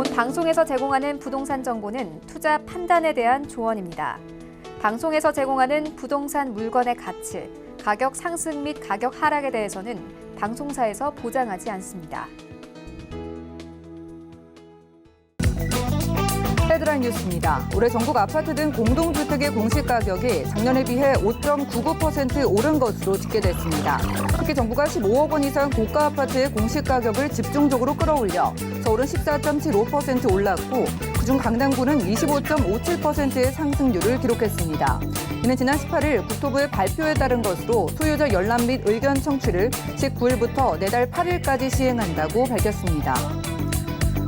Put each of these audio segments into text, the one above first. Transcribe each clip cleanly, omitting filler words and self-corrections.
본 방송에서 제공하는 부동산 정보는 투자 판단에 대한 조언입니다. 방송에서 제공하는 부동산 물건의 가치, 가격 상승 및 가격 하락에 대해서는 방송사에서 보장하지 않습니다. 헤드라인 뉴스입니다. 올해 전국 아파트 등 공동주택의 공시가격이 작년에 비해 5.99% 오른 것으로 집계됐습니다. 특히 정부가 15억 원 이상 고가 아파트의 공시가격을 집중적으로 끌어올려 서울은 14.75% 올랐고 그중 강남구는 25.57%의 상승률을 기록했습니다. 이는 지난 18일 국토부의 발표에 따른 것으로 소유자 열람 및 의견 청취를 19일부터 내달 8일까지 시행한다고 밝혔습니다.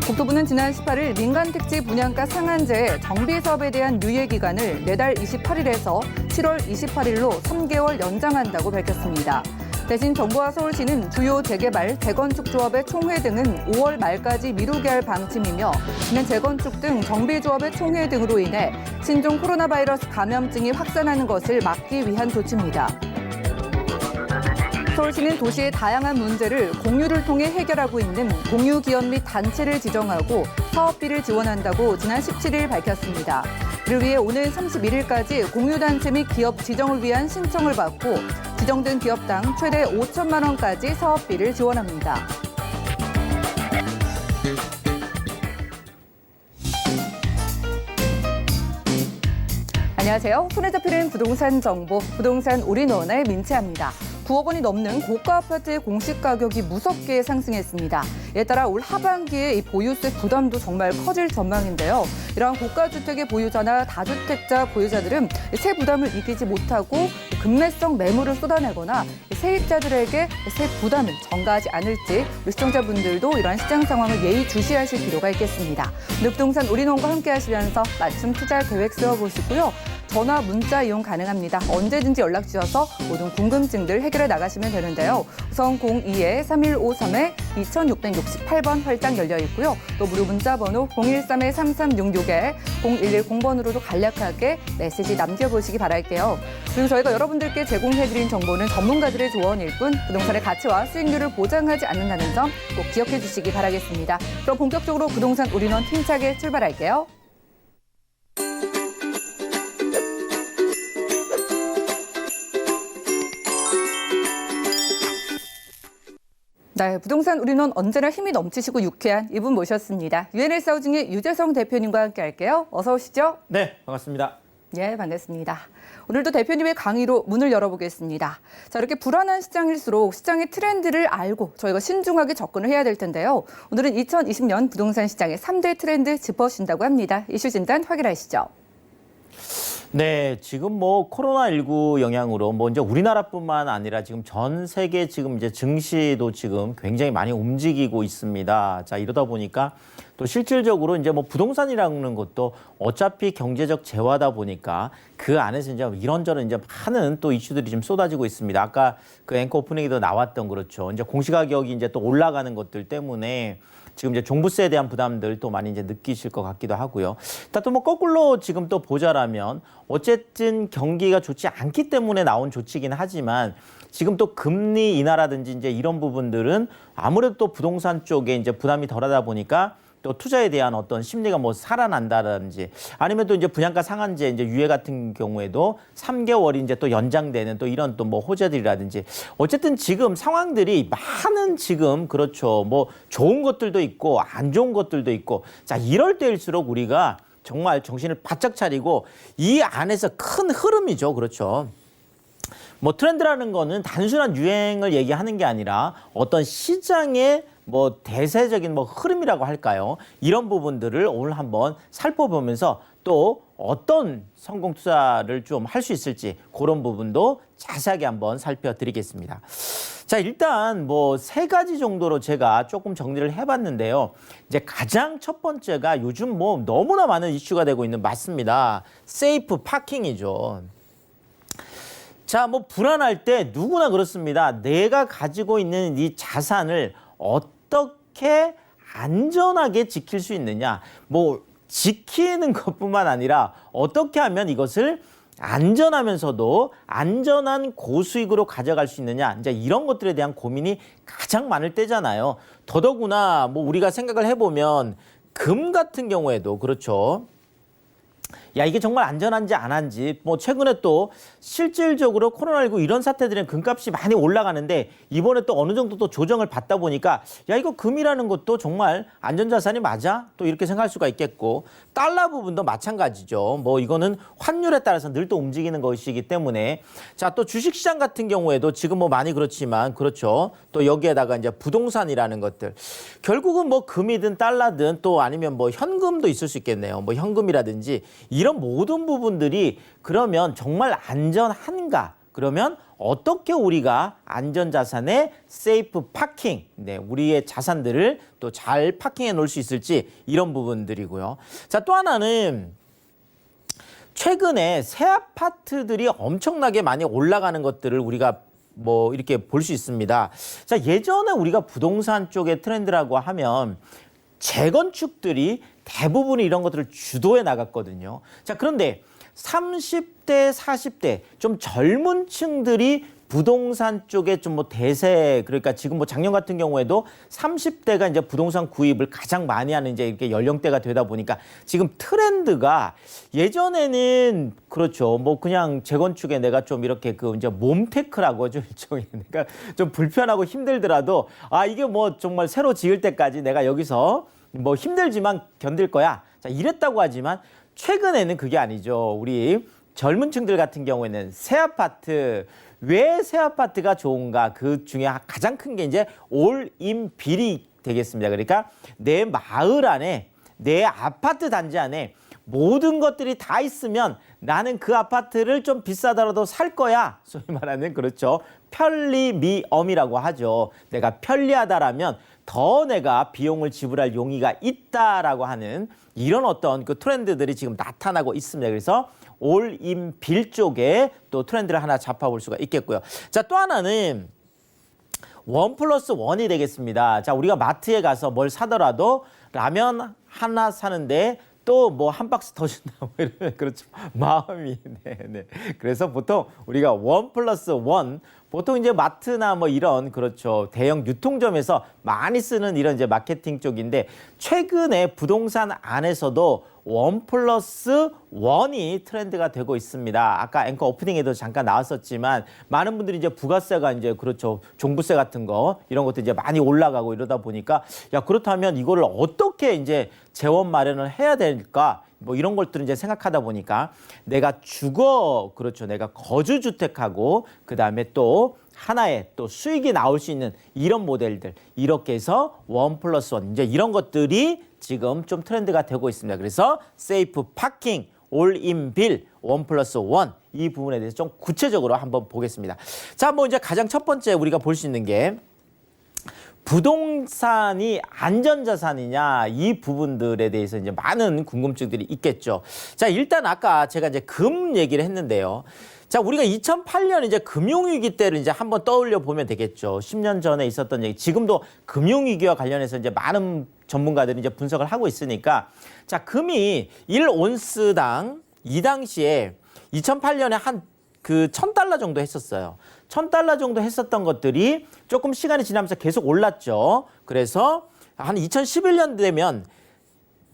국토부는 지난 18일 민간택지 분양가 상한제 정비 사업에 대한 유예 기간을 내달 28일에서 7월 28일로 3개월 연장한다고 밝혔습니다. 대신 정부와 서울시는 주요 재개발, 재건축 조합의 총회 등은 5월 말까지 미루게 할 방침이며 이는 재건축 등 정비 조합의 총회 등으로 인해 신종 코로나 바이러스 감염증이 확산하는 것을 막기 위한 조치입니다. 서울시는 도시의 다양한 문제를 공유를 통해 해결하고 있는 공유기업 및 단체를 지정하고 사업비를 지원한다고 지난 17일 밝혔습니다. 이를 위해 오늘 31일까지 공유단체 및 기업 지정을 위한 신청을 받고 지정된 기업당 최대 5천만 원까지 사업비를 지원합니다. 안녕하세요. 손에 잡히는 부동산 정보, 부동산 올인원의 민채합니다. 9억 원이 넘는 고가 아파트의 공시가격이 무섭게 상승했습니다. 이에 따라 올 하반기에 이 보유세 부담도 정말 커질 전망인데요. 이러한 고가 주택의 보유자나 다주택자 보유자들은 세 부담을 이기지 못하고 급매성 매물을 쏟아내거나 세입자들에게 세 부담을 전가하지 않을지 시청자분들도 이러한 시장 상황을 예의주시하실 필요가 있겠습니다. 오늘 부동산 올인원과 함께 하시면서 맞춤 투자 계획 세워보시고요. 전화, 문자 이용 가능합니다. 언제든지 연락 주셔서 모든 궁금증들 해결해 나가시면 되는데요. 우선 02-3153-2668번 활짝 열려 있고요. 또 무료 문자 번호 013-3366에 0110번으로도 간략하게 메시지 남겨보시기 바랄게요. 그리고 저희가 여러분들께 제공해드린 정보는 전문가들의 조언일 뿐 부동산의 가치와 수익률을 보장하지 않는다는 점 꼭 기억해 주시기 바라겠습니다. 그럼 본격적으로 부동산 올인원 힘차게 출발할게요. 네, 부동산 올인원 언제나 힘이 넘치시고 유쾌한 이분 모셨습니다. UNL 사우징의 유재성 대표님과 함께 할게요. 어서 오시죠. 네, 반갑습니다. 예, 반갑습니다. 오늘도 대표님의 강의로 문을 열어보겠습니다. 자, 이렇게 불안한 시장일수록 시장의 트렌드를 알고 저희가 신중하게 접근을 해야 될 텐데요. 오늘은 2020년 부동산 시장의 3대 트렌드 짚어주신다고 합니다. 이슈 진단 확인하시죠. 네, 지금 뭐 코로나19 영향으로 뭐 이제 우리나라뿐만 아니라 지금 전 세계 지금 이제 증시도 지금 굉장히 많이 움직이고 있습니다. 자, 이러다 보니까 또 실질적으로 이제 뭐 부동산이라는 것도 어차피 경제적 재화다 보니까 그 안에서 이제 이런저런 이제 많은 또 이슈들이 좀 쏟아지고 있습니다. 아까 그 앵커 오프닝에도 나왔던 그렇죠. 이제 공시가격이 이제 또 올라가는 것들 때문에 지금 이제 종부세에 대한 부담들 또 많이 이제 느끼실 것 같기도 하고요. 일단 또 뭐 거꾸로 지금 또 보자라면 어쨌든 경기가 좋지 않기 때문에 나온 조치이긴 하지만 지금 또 금리 인하라든지 이제 이런 부분들은 아무래도 또 부동산 쪽에 이제 부담이 덜하다 보니까 또 투자에 대한 어떤 심리가 뭐 살아난다든지 아니면 또 이제 분양가 상한제 이제 유예 같은 경우에도 3개월이 이제 또 연장되는 또 이런 또 뭐 호재들이라든지 어쨌든 지금 상황들이 많은 지금 그렇죠. 뭐 좋은 것들도 있고 안 좋은 것들도 있고 자, 이럴 때일수록 우리가 정말 정신을 바짝 차리고 이 안에서 큰 흐름이죠. 그렇죠. 뭐 트렌드라는 거는 단순한 유행을 얘기하는 게 아니라 어떤 시장의 뭐 대세적인 뭐 흐름이라고 할까요? 이런 부분들을 오늘 한번 살펴보면서 또 어떤 성공 투자를 좀 할 수 있을지 그런 부분도 자세하게 한번 살펴드리겠습니다. 자, 일단 뭐 세 가지 정도로 제가 조금 정리를 해봤는데요. 이제 가장 첫 번째가 요즘 뭐 너무나 많은 이슈가 되고 있는 맞습니다. 세이프 파킹이죠. 자, 뭐 불안할 때 누구나 그렇습니다. 내가 가지고 있는 이 자산을 어떻게 안전하게 지킬 수 있느냐. 뭐 지키는 것뿐만 아니라 어떻게 하면 이것을 안전하면서도 안전한 고수익으로 가져갈 수 있느냐. 이제 이런 것들에 대한 고민이 가장 많을 때잖아요. 더더구나 뭐 우리가 생각을 해보면 금 같은 경우에도 그렇죠. 야, 이게 정말 안전한지 안 한지 뭐 최근에 또 실질적으로 코로나19 이런 사태들은 금값이 많이 올라가는데 이번에 또 어느 정도 또 조정을 받다 보니까 야, 이거 금이라는 것도 정말 안전자산이 맞아? 또 이렇게 생각할 수가 있겠고 달러 부분도 마찬가지죠. 뭐 이거는 환율에 따라서 늘 또 움직이는 것이기 때문에 자, 또 주식시장 같은 경우에도 지금 뭐 많이 그렇지만 그렇죠. 또 여기에다가 이제 부동산이라는 것들 결국은 뭐 금이든 달러든 또 아니면 뭐 현금도 있을 수 있겠네요. 뭐 현금이라든지 이런 모든 부분들이 그러면 정말 안전한가? 그러면 어떻게 우리가 안전자산의 세이프 파킹, 네, 우리의 자산들을 또 잘 파킹해 놓을 수 있을지 이런 부분들이고요. 자, 또 하나는 최근에 새 아파트들이 엄청나게 많이 올라가는 것들을 우리가 뭐 이렇게 볼 수 있습니다. 자, 예전에 우리가 부동산 쪽의 트렌드라고 하면 재건축들이 대부분 이런 것들을 주도해 나갔거든요. 자, 그런데 30대, 40대 좀 젊은 층들이 부동산 쪽에 좀 뭐 대세, 그러니까 지금 뭐 작년 같은 경우에도 30대가 이제 부동산 구입을 가장 많이 하는 이제 이렇게 연령대가 되다 보니까 지금 트렌드가 예전에는 그렇죠. 뭐 그냥 재건축에 내가 좀 이렇게 그 이제 몸테크라고 하죠. 일종의 그러니까 좀 불편하고 힘들더라도 아, 이게 뭐 정말 새로 지을 때까지 내가 여기서 뭐 힘들지만 견딜 거야. 자, 이랬다고 하지만 최근에는 그게 아니죠. 우리 젊은 층들 같은 경우에는 새 아파트, 왜 새 아파트가 좋은가? 그 중에 가장 큰 게 이제 올인 빌이 되겠습니다. 그러니까 내 마을 안에, 내 아파트 단지 안에 모든 것들이 다 있으면 나는 그 아파트를 좀 비싸더라도 살 거야. 소위 말하는 그렇죠. 편리미엄이라고 하죠. 내가 편리하다라면 더 내가 비용을 지불할 용의가 있다라고 하는 이런 어떤 그 트렌드들이 지금 나타나고 있습니다. 그래서 올인 빌 쪽에 또 트렌드를 하나 잡아볼 수가 있겠고요. 자, 또 하나는 1+1이 되겠습니다. 자, 우리가 마트에 가서 뭘 사더라도 라면 하나 사는데 또 뭐 한 박스 더 준다 뭐 이러면 그렇죠. 마음이 네. 그래서 보통 우리가 1+1 보통 이제 마트나 뭐 이런 그렇죠. 대형 유통점에서 많이 쓰는 이런 이제 마케팅 쪽인데 최근에 부동산 안에서도 1+1이 트렌드가 되고 있습니다. 아까 앵커 오프닝에도 잠깐 나왔었지만 많은 분들이 이제 부가세가 이제 그렇죠. 종부세 같은 거 이런 것도 이제 많이 올라가고 이러다 보니까 야, 그렇다면 이거를 어떻게 이제 재원 마련을 해야 될까? 뭐 이런 것들을 이제 생각하다 보니까 내가 그렇죠. 내가 거주주택하고 그다음에 또 하나의 또 수익이 나올 수 있는 이런 모델들 이렇게 해서 1+1 이제 이런 것들이 지금 좀 트렌드가 되고 있습니다. 그래서 세이프 파킹, 올인 빌, 1+1 이 부분에 대해서 좀 구체적으로 한번 보겠습니다. 자, 뭐 이제 가장 첫 번째 우리가 볼 수 있는 게 부동산이 안전자산이냐 이 부분들에 대해서 이제 많은 궁금증들이 있겠죠. 자, 일단 아까 제가 이제 금 얘기를 했는데요. 자, 우리가 2008년 이제 금융위기 때를 이제 한번 떠올려 보면 되겠죠. 10년 전에 있었던 얘기. 지금도 금융위기와 관련해서 이제 많은 전문가들이 이제 분석을 하고 있으니까 자, 금이 1온스당 이 당시에 2008년에 한 그 $1,000 정도 했었어요. $1,000 정도 했었던 것들이 조금 시간이 지나면서 계속 올랐죠. 그래서 한 2011년 되면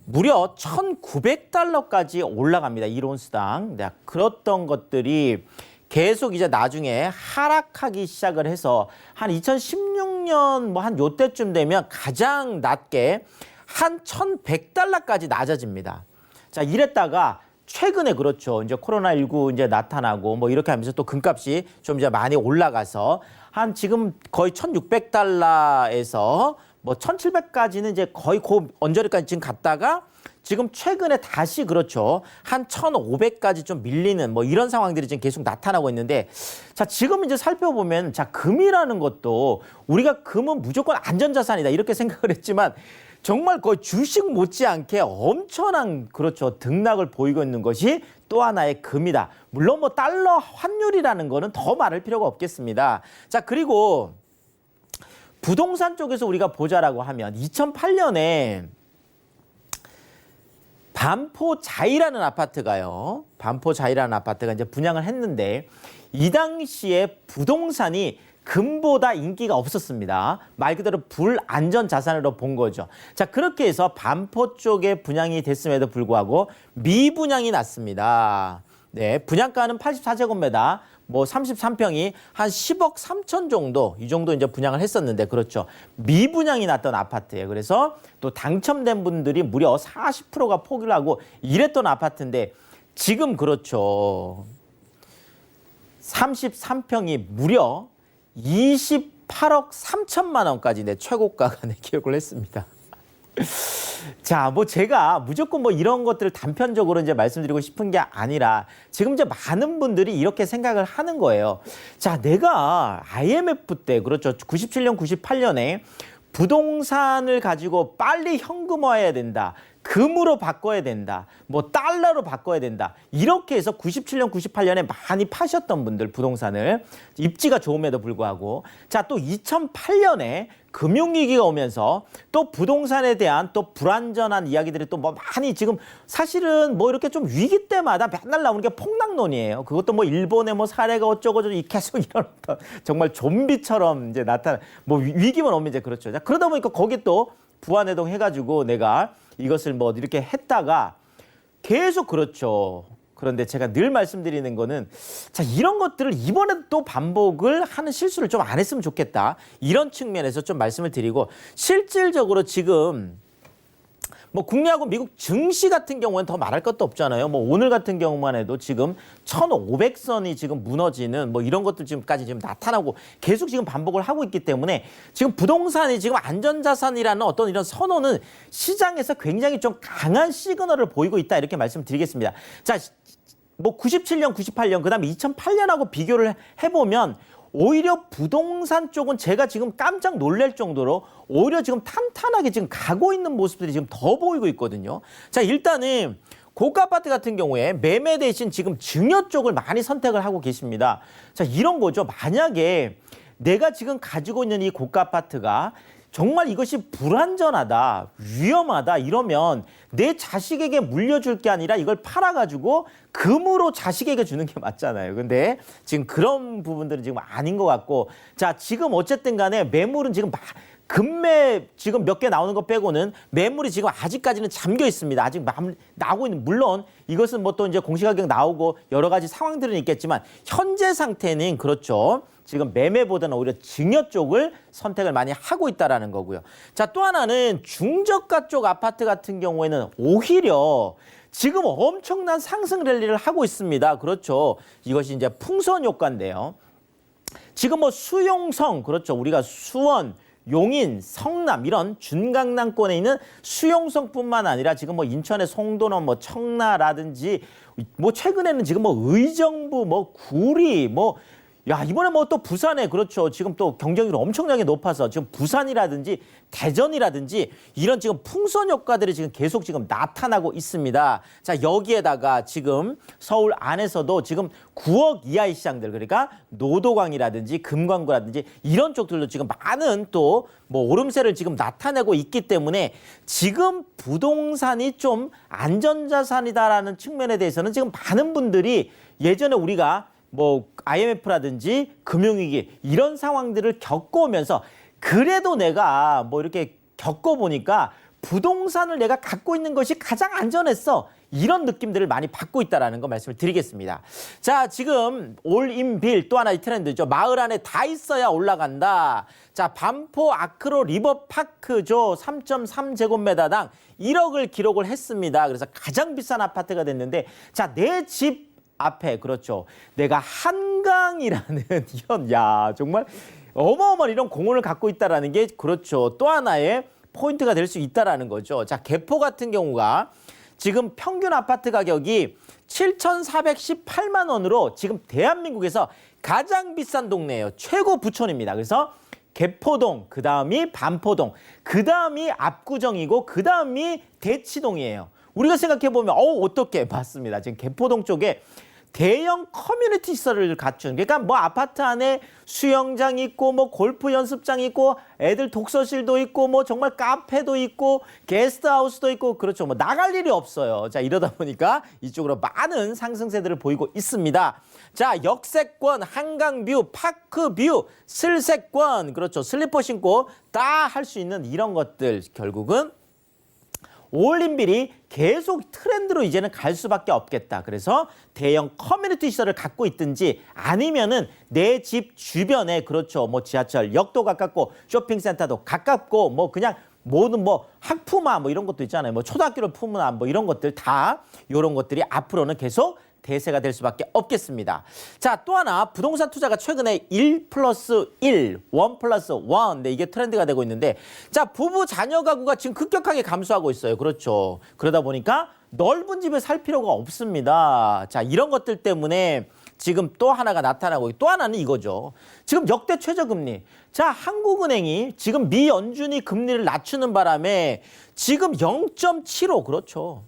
무려 $1,900까지 올라갑니다. 1온스당. 네, 그랬던 것들이 계속 이제 나중에 하락하기 시작을 해서 한 2016년 뭐 한 요때쯤 되면 가장 낮게 한 $1,100까지 낮아집니다. 자, 이랬다가 최근에 그렇죠. 이제 코로나19 이제 나타나고 뭐 이렇게 하면서 또 금값이 좀 이제 많이 올라가서 한 지금 거의 $1,600에서 뭐 1,700까지는 이제 거의 그 언저리까지 지금 갔다가 지금 최근에 다시 그렇죠. 한 1,500까지 좀 밀리는 뭐 이런 상황들이 지금 계속 나타나고 있는데 자, 지금 이제 살펴보면 자, 금이라는 것도 우리가 금은 무조건 안전자산이다 이렇게 생각을 했지만 정말 거의 주식 못지않게 엄청난 그렇죠. 등락을 보이고 있는 것이 또 하나의 금이다. 물론 뭐 달러 환율이라는 거는 더 말할 필요가 없겠습니다. 자, 그리고 부동산 쪽에서 우리가 보자라고 하면 2008년에 반포자이라는 아파트가 이제 분양을 했는데 이 당시에 부동산이 금보다 인기가 없었습니다. 말 그대로 불안전 자산으로 본 거죠. 자, 그렇게 해서 반포 쪽에 분양이 됐음에도 불구하고 미분양이 났습니다. 네, 분양가는 84제곱미터, 뭐 33평이 한 10억 3천 정도, 이 정도 이제 분양을 했었는데, 그렇죠. 미분양이 났던 아파트예요. 그래서 또 당첨된 분들이 무려 40%가 포기를 하고 이랬던 아파트인데, 지금 그렇죠. 33평이 무려 28억 3천만 원까지 내 최고가가 내 기록을 했습니다. 자, 뭐 제가 무조건 뭐 이런 것들을 단편적으로 이제 말씀드리고 싶은 게 아니라 지금 이제 많은 분들이 이렇게 생각을 하는 거예요. 자, 내가 IMF 때, 그렇죠. 97년, 98년에 부동산을 가지고 빨리 현금화해야 된다. 금으로 바꿔야 된다. 뭐 달러로 바꿔야 된다. 이렇게 해서 97년, 98년에 많이 파셨던 분들, 부동산을. 입지가 좋음에도 불구하고. 자, 또 2008년에 금융위기가 오면서 또 부동산에 대한 또 불안전한 이야기들이 또 뭐 많이 지금 사실은 뭐 이렇게 좀 위기 때마다 맨날 나오는 게 폭락론이에요. 그것도 뭐 일본의 뭐 사례가 어쩌고저쩌고 계속 이런 정말 좀비처럼 이제 나타나, 뭐 위기만 오면 이제 그렇죠. 자, 그러다 보니까 거기에 또 부안해동 해가지고 내가 이것을 뭐 이렇게 했다가 계속 그렇죠. 그런데 제가 늘 말씀드리는 거는, 자, 이런 것들을 이번에도 또 반복을 하는 실수를 좀 안 했으면 좋겠다. 이런 측면에서 좀 말씀을 드리고, 실질적으로 지금 뭐 국내하고 미국 증시 같은 경우는 더 말할 것도 없잖아요. 뭐 오늘 같은 경우만 해도 지금 1,500선이 지금 무너지는 뭐 이런 것들 지금까지 지금 나타나고 계속 지금 반복을 하고 있기 때문에 지금 부동산이 지금 안전자산이라는 어떤 이런 선언은 시장에서 굉장히 좀 강한 시그널을 보이고 있다. 이렇게 말씀드리겠습니다. 자, 뭐 97년, 98년, 그다음에 2008년하고 비교를 해보면 오히려 부동산 쪽은 제가 지금 깜짝 놀랄 정도로 오히려 지금 탄탄하게 지금 가고 있는 모습들이 지금 더 보이고 있거든요. 자, 일단은 고가 아파트 같은 경우에 매매 대신 지금 증여 쪽을 많이 선택을 하고 계십니다. 자, 이런 거죠. 만약에 내가 지금 가지고 있는 이 고가 아파트가 정말 이것이 불안전하다, 위험하다 이러면 내 자식에게 물려줄 게 아니라 이걸 팔아가지고 금으로 자식에게 주는 게 맞잖아요. 근데 지금 그런 부분들은 지금 아닌 것 같고, 자, 지금 어쨌든 간에 매물은 지금 금매 지금 몇 개 나오는 거 빼고는 매물이 지금 아직까지는 잠겨 있습니다. 아직 나오고 있는, 물론 이것은 뭐 또 이제 공시가격 나오고 여러 가지 상황들은 있겠지만 현재 상태는 그렇죠. 지금 매매보다는 오히려 증여 쪽을 선택을 많이 하고 있다라는 거고요. 자, 또 하나는 중저가 쪽 아파트 같은 경우에는 오히려 지금 엄청난 상승 랠리를 하고 있습니다. 그렇죠. 이것이 이제 풍선 효과인데요. 지금 뭐 수용성, 그렇죠. 우리가 수원, 용인, 성남 이런 준강남권에 있는 수용성뿐만 아니라 지금 뭐 인천의 송도나 뭐 청라라든지 뭐 최근에는 지금 뭐 의정부, 뭐 구리, 뭐 야, 이번에 뭐 또 부산에, 그렇죠. 지금 또 경쟁률이 엄청나게 높아서 지금 부산이라든지 대전이라든지 이런 지금 풍선 효과들이 지금 계속 지금 나타나고 있습니다. 자, 여기에다가 지금 서울 안에서도 지금 9억 이하의 시장들, 그러니까 노도광이라든지 금광구라든지 이런 쪽들도 지금 많은 또 뭐 오름세를 지금 나타내고 있기 때문에 지금 부동산이 좀 안전자산이다라는 측면에 대해서는 지금 많은 분들이 예전에 우리가 뭐 IMF라든지 금융위기 이런 상황들을 겪어오면서 그래도 내가 뭐 이렇게 겪어보니까 부동산을 내가 갖고 있는 것이 가장 안전했어. 이런 느낌들을 많이 받고 있다는 거 말씀을 드리겠습니다. 자, 지금 올인빌 또 하나의 트렌드죠. 마을 안에 다 있어야 올라간다. 자, 반포 아크로 리버파크죠. 3.3제곱미터당 1억을 기록을 했습니다. 그래서 가장 비싼 아파트가 됐는데, 자, 내 집 앞에, 그렇죠. 내가 한강이라는 이런, 야, 정말 어마어마한 이런 공원을 갖고 있다라는 게, 그렇죠. 또 하나의 포인트가 될 수 있다라는 거죠. 자, 개포 같은 경우가 지금 평균 아파트 가격이 7,418만 원으로 지금 대한민국에서 가장 비싼 동네예요. 최고 부촌입니다. 그래서 개포동, 그 다음이 반포동, 그 다음이 압구정이고 그 다음이 대치동이에요. 우리가 생각해보면 어떻게 맞습니다. 지금 개포동 쪽에 대형 커뮤니티 시설을 갖춘, 그러니까 뭐 아파트 안에 수영장 있고 뭐 골프 연습장 있고 애들 독서실도 있고 뭐 정말 카페도 있고 게스트하우스도 있고 그렇죠. 뭐 나갈 일이 없어요. 자, 이러다 보니까 이쪽으로 많은 상승세들을 보이고 있습니다. 자, 역세권, 한강뷰, 파크뷰, 슬세권, 그렇죠. 슬리퍼 신고 다 할 수 있는 이런 것들 결국은 올림빌이 계속 트렌드로 이제는 갈 수밖에 없겠다. 그래서 대형 커뮤니티 시설을 갖고 있든지 아니면은 내 집 주변에 그렇죠. 뭐 지하철 역도 가깝고 쇼핑센터도 가깝고 뭐 그냥 모든 뭐 학푸마 뭐 이런 것도 있잖아요. 뭐 초등학교를 품은 뭐 이런 것들 다 이런 것들이 앞으로는 계속 대세가 될 수밖에 없겠습니다. 자, 또 하나 부동산 투자가 최근에 1+1, 1+1, 네, 이게 트렌드가 되고 있는데 자, 부부 자녀 가구가 지금 급격하게 감소하고 있어요. 그렇죠. 그러다 보니까 넓은 집에 살 필요가 없습니다. 자, 이런 것들 때문에 지금 또 하나가 나타나고 또 하나는 이거죠. 지금 역대 최저금리. 자, 한국은행이 지금 미 연준이 금리를 낮추는 바람에 지금 0.75 그렇죠.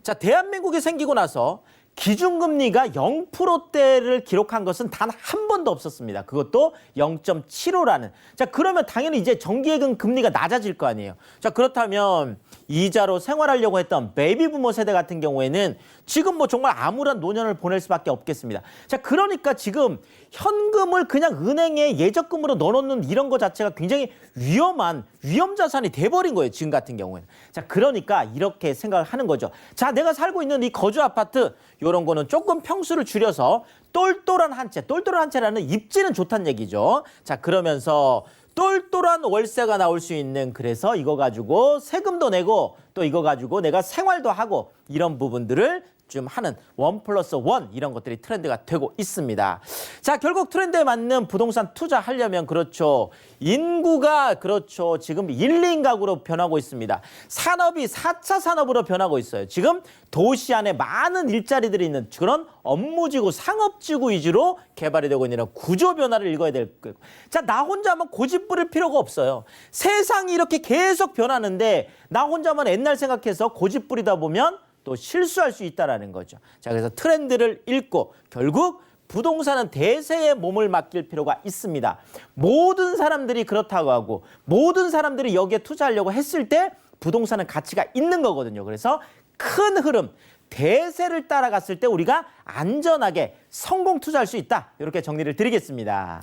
자, 대한민국이 생기고 나서 기준금리가 0%대를 기록한 것은 단 한 번도 없었습니다. 그것도 0.75라는. 자, 그러면 당연히 이제 정기예금 금리가 낮아질 거 아니에요. 자, 그렇다면 이자로 생활하려고 했던 베이비부모 세대 같은 경우에는 지금 뭐 정말 암울한 노년을 보낼 수밖에 없겠습니다. 자, 그러니까 지금 현금을 그냥 은행에 예적금으로 넣어놓는 이런 것 자체가 굉장히 위험한 위험자산이 돼버린 거예요. 지금 같은 경우에는. 자, 그러니까 이렇게 생각을 하는 거죠. 자, 내가 살고 있는 이 거주 아파트 이런 거는 조금 평수를 줄여서 똘똘한 한 채, 똘똘한 한 채라는 입지는 좋다는 얘기죠. 자, 그러면서 똘똘한 월세가 나올 수 있는, 그래서 이거 가지고 세금도 내고 또 이거 가지고 내가 생활도 하고 이런 부분들을 좀 하는 1+1 이런 것들이 트렌드가 되고 있습니다. 자, 결국 트렌드에 맞는 부동산 투자하려면 그렇죠. 인구가 그렇죠. 지금 1, 2인 가구로 변하고 있습니다. 산업이 4차 산업으로 변하고 있어요. 지금 도시 안에 많은 일자리들이 있는 그런 업무지구, 상업지구 위주로 개발이 되고 있는 구조 변화를 읽어야 될 거예요. 자, 나 혼자만 고집 부릴 필요가 없어요. 세상이 이렇게 계속 변하는데 나 혼자만 옛날 생각해서 고집 부리다 보면 또 실수할 수 있다는 거죠. 자, 그래서 트렌드를 읽고 결국 부동산은 대세에 몸을 맡길 필요가 있습니다. 모든 사람들이 그렇다고 하고 모든 사람들이 여기에 투자하려고 했을 때 부동산은 가치가 있는 거거든요. 그래서 큰 흐름, 대세를 따라갔을 때 우리가 안전하게 성공 투자할 수 있다. 이렇게 정리를 드리겠습니다.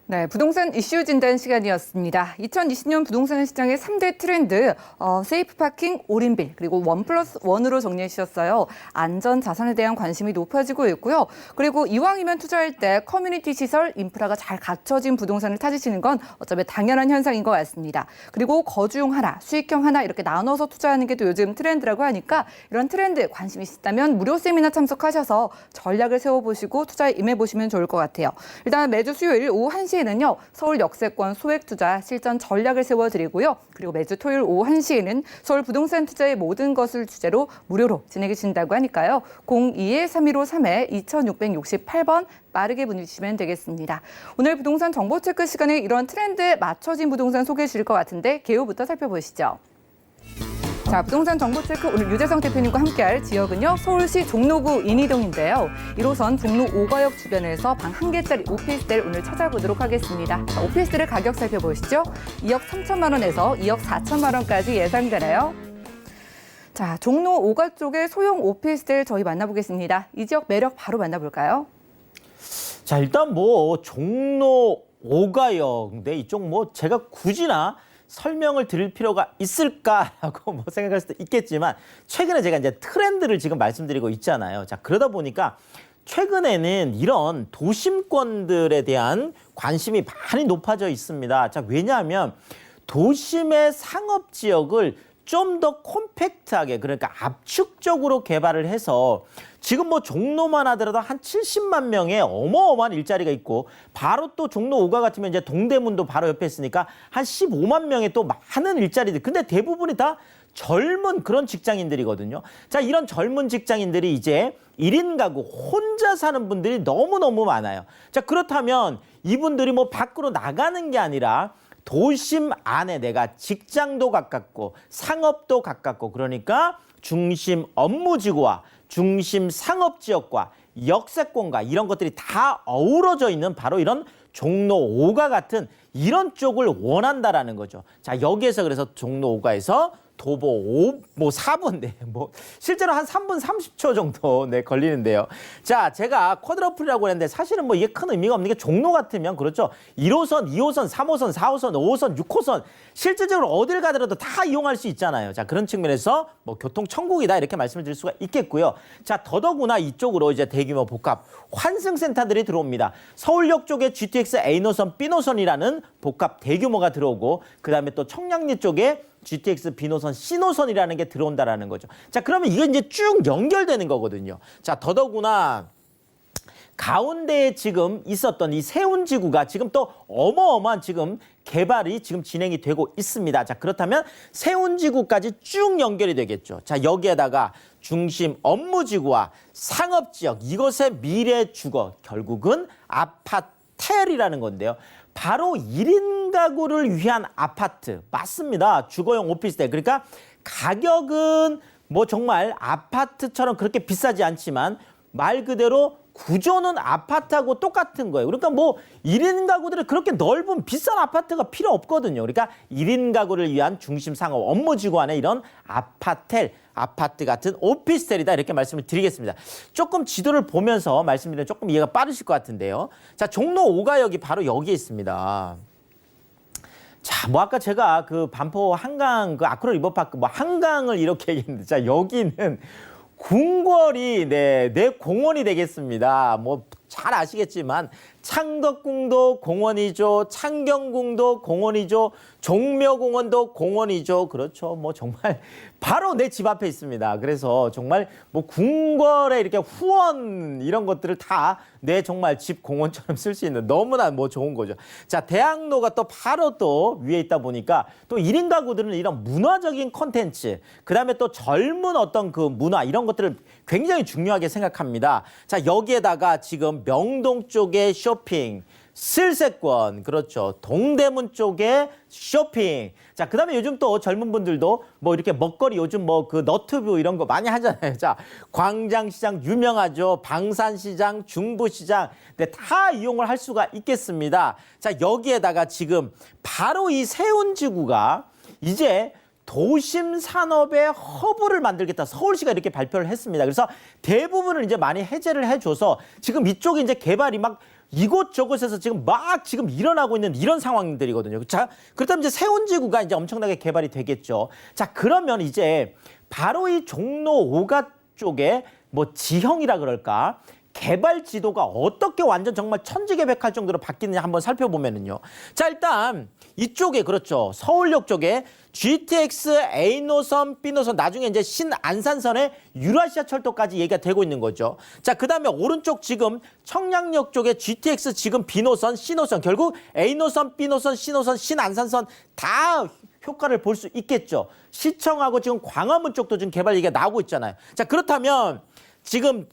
네, 부동산 이슈 진단 시간이었습니다. 2020년 부동산 시장의 3대 트렌드, 세이프 파킹, 올인빌, 그리고 1+1으로 정리해 주셨어요. 안전 자산에 대한 관심이 높아지고 있고요. 그리고 이왕이면 투자할 때 커뮤니티 시설, 인프라가 잘 갖춰진 부동산을 찾으시는 건 어차피 당연한 현상인 것 같습니다. 그리고 거주용 하나, 수익형 하나 이렇게 나눠서 투자하는 게 또 요즘 트렌드라고 하니까 이런 트렌드 관심 있다면 무료 세미나 참석하셔서 전략을 세워보시고 투자에 임해보시면 좋을 것 같아요. 일단 매주 수요일 오후 1시에는요. 서울 역세권 소액 투자 실전 전략을 세워드리고요. 그리고 매주 토요일 오후 1시에는 서울 부동산 투자의 모든 것을 주제로 무료로 진행해 주신다고 하니까요. 02-3153-2668번 빠르게 문의 주시면 되겠습니다. 오늘 부동산 정보 체크 시간에 이런 트렌드에 맞춰진 부동산 소개해 주실 것 같은데 개요부터 살펴보시죠. 자, 부동산 정보체크 오늘 유재성 대표님과 함께할 지역은요. 서울시 종로구 인이동인데요. 1호선 종로 5가역 주변에서 방 1개짜리 오피스텔 오늘 찾아보도록 하겠습니다. 자, 오피스텔의 가격 살펴보시죠. 2억 3천만 원에서 2억 4천만 원까지 예상되나요? 자, 종로 5가 쪽의 소형 오피스텔 저희 만나보겠습니다. 이 지역 매력 바로 만나볼까요? 자, 일단 뭐 종로 5가역, 근데 이쪽 뭐 제가 굳이나 설명을 드릴 필요가 있을까라고 뭐 생각할 수도 있겠지만 최근에 제가 이제 트렌드를 지금 말씀드리고 있잖아요. 자, 그러다 보니까 최근에는 이런 도심권들에 대한 관심이 많이 높아져 있습니다. 자, 왜냐하면 도심의 상업 지역을 좀 더 콤팩트하게, 그러니까 압축적으로 개발을 해서 지금 뭐 종로만 하더라도 한 70만 명의 어마어마한 일자리가 있고 바로 또 종로 5가 같으면 이제 동대문도 바로 옆에 있으니까 한 15만 명의 또 많은 일자리들. 근데 대부분이 다 젊은 그런 직장인들이거든요. 자, 이런 젊은 직장인들이 이제 1인 가구 혼자 사는 분들이 너무너무 많아요. 자, 그렇다면 이분들이 뭐 밖으로 나가는 게 아니라 도심 안에 내가 직장도 가깝고 상업도 가깝고 그러니까 중심 업무지구와 중심 상업지역과 역세권과 이런 것들이 다 어우러져 있는 바로 이런 종로 5가 같은 이런 쪽을 원한다라는 거죠. 자, 여기에서 그래서 종로 5가에서 도보 4분, 네, 실제로 한 3분 30초 정도, 네, 걸리는데요. 자, 제가 쿼드러플이라고 했는데 사실은 이게 큰 의미가 없는 게 종로 같으면 그렇죠. 1호선, 2호선, 3호선, 4호선, 5호선, 6호선 실질적으로 어딜 가더라도 다 이용할 수 있잖아요. 자, 그런 측면에서 교통 천국이다 이렇게 말씀을 드릴 수가 있겠고요. 자, 더더구나 이쪽으로 이제 대규모 복합 환승센터들이 들어옵니다. 서울역 쪽에 GTX A노선, B노선이라는 복합 대규모가 들어오고 그다음에 또 청량리 쪽에 GTX B노선, C노선이라는 게 들어온다라는 거죠. 자, 그러면 이게 이제 쭉 연결되는 거거든요. 자, 더더구나 가운데에 지금 있었던 이 세운지구가 지금 또 어마어마한 지금 개발이 지금 진행이 되고 있습니다. 자, 그렇다면 세운지구까지 쭉 연결이 되겠죠. 자, 여기에다가 중심 업무지구와 상업지역, 이것의 미래 주거, 결국은 아파텔이라는 건데요. 바로 1인 가구를 위한 아파트 맞습니다. 주거용 오피스텔. 그러니까 가격은 정말 아파트처럼 그렇게 비싸지 않지만 말 그대로 구조는 아파트하고 똑같은 거예요. 그러니까 1인 가구들이 그렇게 넓은 비싼 아파트가 필요 없거든요. 그러니까 1인 가구를 위한 중심 상업 업무지구 안에 이런 아파트 같은 오피스텔이다 이렇게 말씀을 드리겠습니다. 조금 지도를 보면서 말씀드리면 조금 이해가 빠르실 것 같은데요. 자, 종로 5가역이 바로 여기에 있습니다. 자, 아까 제가 그 반포 한강 그 아크로 리버파크 한강을 이렇게 얘기했는데 자, 여기는 궁궐이 내 공원이 되겠습니다. 잘 아시겠지만 창덕궁도 공원이죠. 창경궁도 공원이죠. 종묘공원도 공원이죠. 그렇죠. 정말 바로 내 집 앞에 있습니다. 그래서 정말 궁궐에 이렇게 후원 이런 것들을 다 내 정말 집 공원처럼 쓸 수 있는 너무나 좋은 거죠. 자, 대학로가 또 바로 또 위에 있다 보니까 또 1인 가구들은 이런 문화적인 콘텐츠, 그다음에 또 젊은 어떤 그 문화 이런 것들을 굉장히 중요하게 생각합니다. 자, 여기에다가 지금 명동 쪽에 쇼핑, 슬세권, 그렇죠. 동대문 쪽에 쇼핑. 자, 그다음에 요즘 또 젊은 분들도 이렇게 먹거리 요즘 그 너튜브 이런 거 많이 하잖아요. 자, 광장시장 유명하죠. 방산시장, 중부시장. 네, 다 이용을 할 수가 있겠습니다. 자, 여기에다가 지금 바로 이 세운지구가 이제 도심 산업의 허브를 만들겠다. 서울시가 이렇게 발표를 했습니다. 그래서 대부분을 이제 많이 해제를 해줘서 지금 이쪽에 이제 개발이 이곳저곳에서 지금 일어나고 있는 이런 상황들이거든요. 자, 그렇다면 이제 세운지구가 이제 엄청나게 개발이 되겠죠. 자, 그러면 이제 바로 이 종로 5가 쪽에 지형이라 그럴까? 개발 지도가 어떻게 완전 정말 천지개벽할 정도로 바뀌느냐 한번 살펴보면은요. 자, 일단 이쪽에 그렇죠. 서울역 쪽에 GTX A노선, B노선, 나중에 이제 신안산선의 유라시아 철도까지 얘기가 되고 있는 거죠. 자, 그다음에 오른쪽 지금 청량역 쪽에 GTX 지금 B노선, C노선, 결국 A노선, B노선, C노선, 신안산선 다 효과를 볼 수 있겠죠. 시청하고 지금 광화문 쪽도 지금 개발 얘기가 나오고 있잖아요. 자, 그렇다면 지금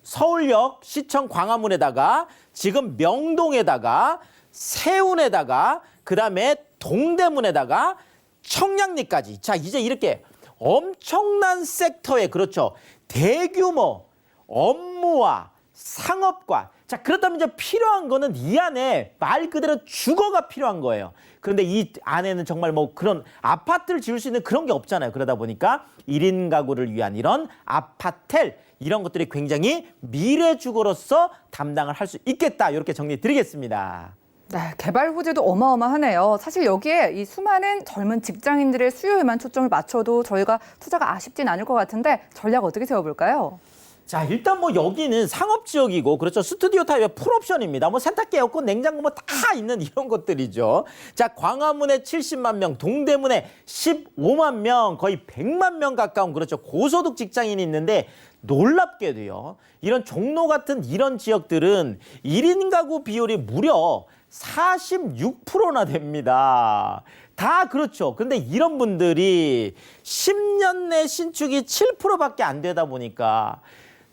서울역, 시청 광화문에다가 지금 명동에다가 세운에다가 그다음에 동대문에다가 청량리까지. 자, 이제 이렇게 엄청난 섹터에 그렇죠. 대규모 업무와 상업과 자, 그렇다면 이제 필요한 거는 이 안에 말 그대로 주거가 필요한 거예요. 그런데 이 안에는 정말 그런 아파트를 지을 수 있는 그런 게 없잖아요. 그러다 보니까 1인 가구를 위한 이런 아파텔 이런 것들이 굉장히 미래 주거로서 담당을 할 수 있겠다. 이렇게 정리 드리겠습니다. 네, 개발 후지도 어마어마하네요. 사실 여기에 이 수많은 젊은 직장인들의 수요에만 초점을 맞춰도 저희가 투자가 아쉽진 않을 것 같은데 전략 어떻게 세워볼까요? 자, 일단 여기는 상업지역이고, 그렇죠. 스튜디오 타입의 풀옵션입니다. 세탁기, 에어컨, 냉장고 다 있는 이런 것들이죠. 자, 광화문에 70만 명, 동대문에 15만 명, 거의 100만 명 가까운, 그렇죠. 고소득 직장인이 있는데, 놀랍게도요. 이런 종로 같은 이런 지역들은 1인 가구 비율이 무려 46%나 됩니다. 다 그렇죠. 근데 이런 분들이 10년 내 신축이 7%밖에 안 되다 보니까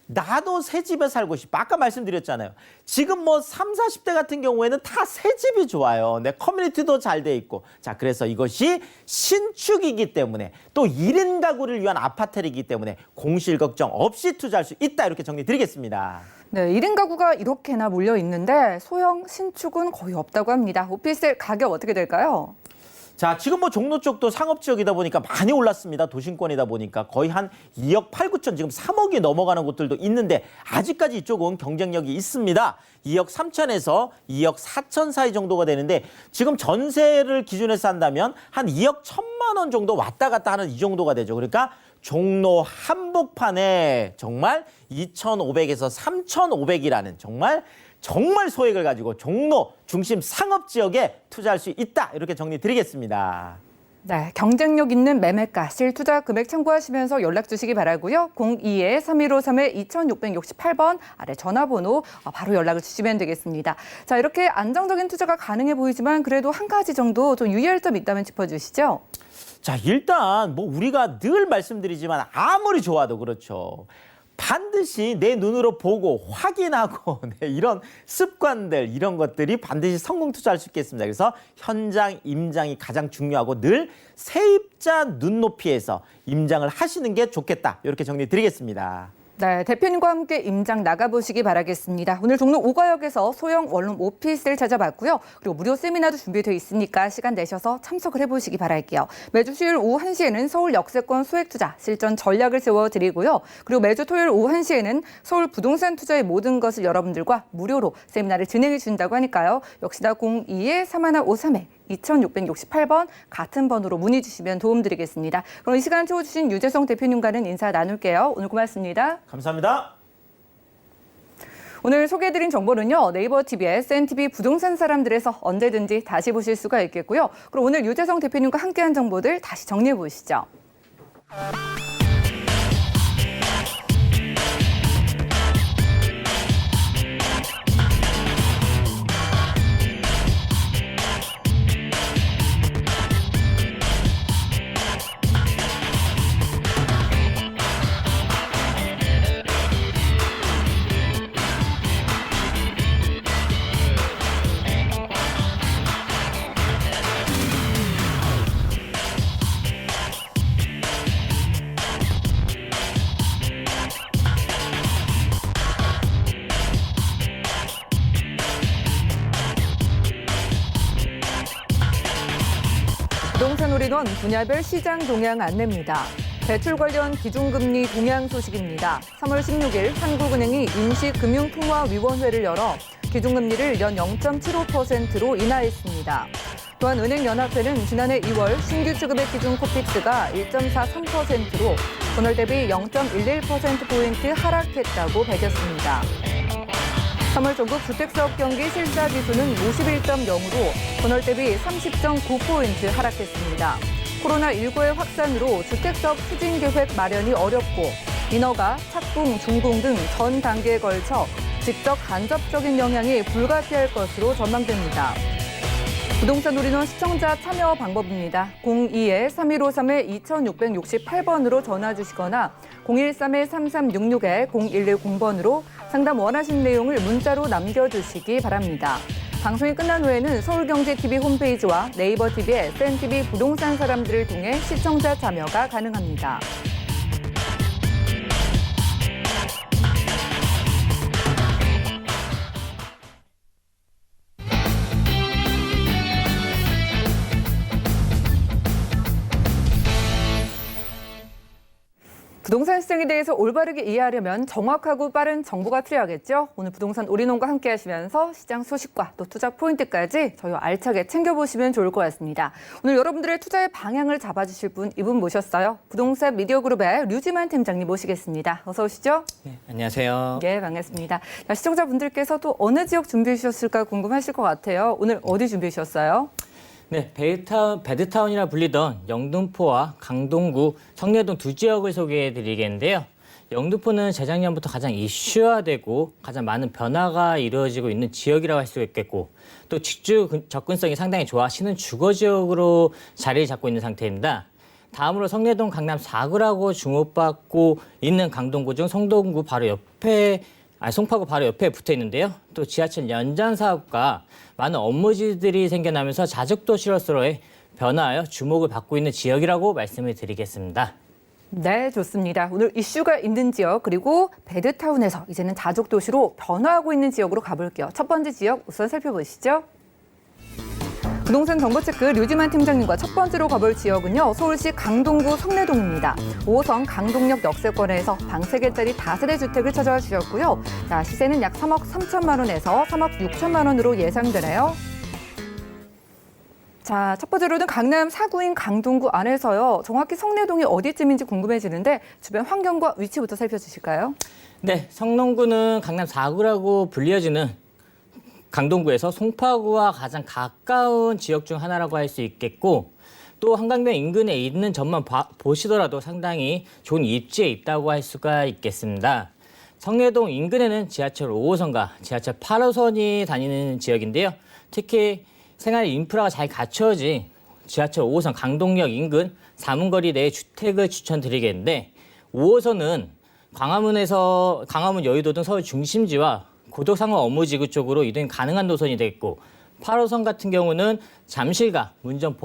나도 새 집에 살고 싶어. 아까 말씀드렸잖아요. 지금 30, 40대 같은 경우에는 다 새 집이 좋아요. 내 커뮤니티도 잘 돼 있고. 자, 그래서 이것이 신축이기 때문에 또 1인 가구를 위한 아파트이기 때문에 공실 걱정 없이 투자할 수 있다. 이렇게 정리 드리겠습니다. 네, 1인 가구가 이렇게나 몰려 있는데 소형 신축은 거의 없다고 합니다. 오피스텔 가격 어떻게 될까요? 자, 지금 뭐 종로 쪽도 상업지역이다 보니까 많이 올랐습니다. 도심권이다 보니까 거의 한 2억 8, 9천, 지금 3억이 넘어가는 곳들도 있는데 아직까지 이쪽은 경쟁력이 있습니다. 2억 3천에서 2억 4천 사이 정도가 되는데 지금 전세를 기준해서 한다면 한 2억 1천만 원 정도 왔다 갔다 하는 이 정도가 되죠. 그러니까 종로 한복판에 정말 2,500에서 3,500이라는 정말 소액을 가지고 종로 중심 상업 지역에 투자할 수 있다. 이렇게 정리 드리겠습니다. 네, 경쟁력 있는 매매가, 실투자 금액 참고하시면서 연락 주시기 바라고요. 02-3153-2668번 아래 전화번호 바로 연락을 주시면 되겠습니다. 자, 이렇게 안정적인 투자가 가능해 보이지만 그래도 한 가지 정도 좀 유의할 점 있다면 짚어주시죠. 자, 일단 뭐 우리가 늘 말씀드리지만 아무리 좋아도 그렇죠. 반드시 내 눈으로 보고 확인하고 이런 습관들, 이런 것들이 반드시 성공 투자할 수 있겠습니다. 그래서 현장 임장이 가장 중요하고 늘 세입자 눈높이에서 임장을 하시는 게 좋겠다. 이렇게 정리 드리겠습니다. 네, 대표님과 함께 임장 나가보시기 바라겠습니다. 오늘 종로 5가역에서 소형 원룸 오피스를 찾아봤고요. 그리고 무료 세미나도 준비되어 있으니까 시간 내셔서 참석을 해보시기 바랄게요. 매주 수요일 오후 1시에는 서울 역세권 소액투자 실전 전략을 세워드리고요. 그리고 매주 토요일 오후 1시에는 서울 부동산 투자의 모든 것을 여러분들과 무료로 세미나를 진행해 준다고 하니까요. 역시나 02-3153에 2668번 같은 번호로 문의 주시면 도움드리겠습니다. 그럼 이 시간 채워주신 유재성 대표님과는 인사 나눌게요. 오늘 고맙습니다. 감사합니다. 오늘 소개해드린 정보는요. 네이버 TV의 SNTV 부동산 사람들에서 언제든지 다시 보실 수가 있겠고요. 그럼 오늘 유재성 대표님과 함께한 정보들 다시 정리해 보시죠. 부동산 올인원 분야별 시장 동향 안내입니다. 대출 관련 기준금리 동향 소식입니다. 3월 16일 한국은행이 임시금융통화위원회를 열어 기준금리를 연 0.75%로 인하했습니다. 또한 은행연합회는 지난해 2월 신규 취급의 기준 코픽스가 1.43%로 전월 대비 0.11%포인트 하락했다고 밝혔습니다. 3월 전국 주택사업 경기 실사지수는 51.0으로 전월 대비 30.9포인트 하락했습니다. 코로나19의 확산으로 주택사업 추진계획 마련이 어렵고 인허가, 착공, 준공 등 전 단계에 걸쳐 직접 간접적인 영향이 불가피할 것으로 전망됩니다. 부동산 올인원 시청자 참여 방법입니다. 02-3153-2668번으로 전화 주시거나 013-3366-0110번으로 상담 원하신 내용을 문자로 남겨주시기 바랍니다. 방송이 끝난 후에는 서울경제TV 홈페이지와 네이버 TV의 SNTV 부동산 사람들을 통해 시청자 참여가 가능합니다. 부동산 시장에 대해서 올바르게 이해하려면 정확하고 빠른 정보가 필요하겠죠. 오늘 부동산 올인원과 함께 하시면서 시장 소식과 또 투자 포인트까지 저희와 알차게 챙겨보시면 좋을 것 같습니다. 오늘 여러분들의 투자의 방향을 잡아주실 분, 이분 모셨어요. 부동산 미디어그룹의 류지만 팀장님 모시겠습니다. 어서 오시죠. 네, 안녕하세요. 네, 반갑습니다. 자, 시청자분들께서 또 어느 지역 준비해 주셨을까 궁금하실 것 같아요. 오늘 어디 준비해 주셨어요? 네, 배드타운이라 불리던 영등포와 강동구, 성내동 두 지역을 소개해 드리겠는데요. 영등포는 재작년부터 가장 이슈화되고 가장 많은 변화가 이루어지고 있는 지역이라고 할 수 있겠고 또 직주 접근성이 상당히 좋아 시는 주거 지역으로 자리를 잡고 있는 상태입니다. 다음으로 성내동 강남 4구라고 주목받고 있는 강동구 중 성동구 바로 옆에 송파구 바로 옆에 붙어 있는데요. 또 지하철 연장 사업과 많은 업무지들이 생겨나면서 자족도 실업수로의 변화하여 주목을 받고 있는 지역이라고 말씀을 드리겠습니다. 네, 좋습니다. 오늘 이슈가 있는 지역 그리고 배드타운에서 이제는 다족도시로 변화하고 있는 지역으로 가볼게요. 첫 번째 지역 우선 살펴보시죠. 부동산 정보체크 류지만 팀장님과 첫 번째로 가볼 지역은요. 서울시 강동구 성내동입니다. 5호선 강동역 역세권에서 방 3개짜리 다세대 주택을 찾아와 주셨고요. 자, 시세는 약 3억 3천만 원에서 3억 6천만 원으로 예상되네요. 자, 첫 번째로는 강남 4구인 강동구 안에서요. 정확히 성내동이 어디쯤인지 궁금해지는데 주변 환경과 위치부터 살펴주실까요? 네, 성남구는 강남 4구라고 불려지는 강동구에서 송파구와 가장 가까운 지역 중 하나라고 할 수 있겠고 또 한강변 인근에 있는 점만 보시더라도 상당히 좋은 입지에 있다고 할 수가 있겠습니다. 성내동 인근에는 지하철 5호선과 지하철 8호선이 다니는 지역인데요. 특히 생활 인프라가 잘 갖춰진 지하철 5호선 강동역 인근 사문거리 내에 주택을 추천드리겠는데 5호선은 광화문 여의도 등 서울 중심지와 고도상업 업무지구 쪽으로 이동이 가능한 노선이 되겠고 8호선 같은 경우는 잠실과 문정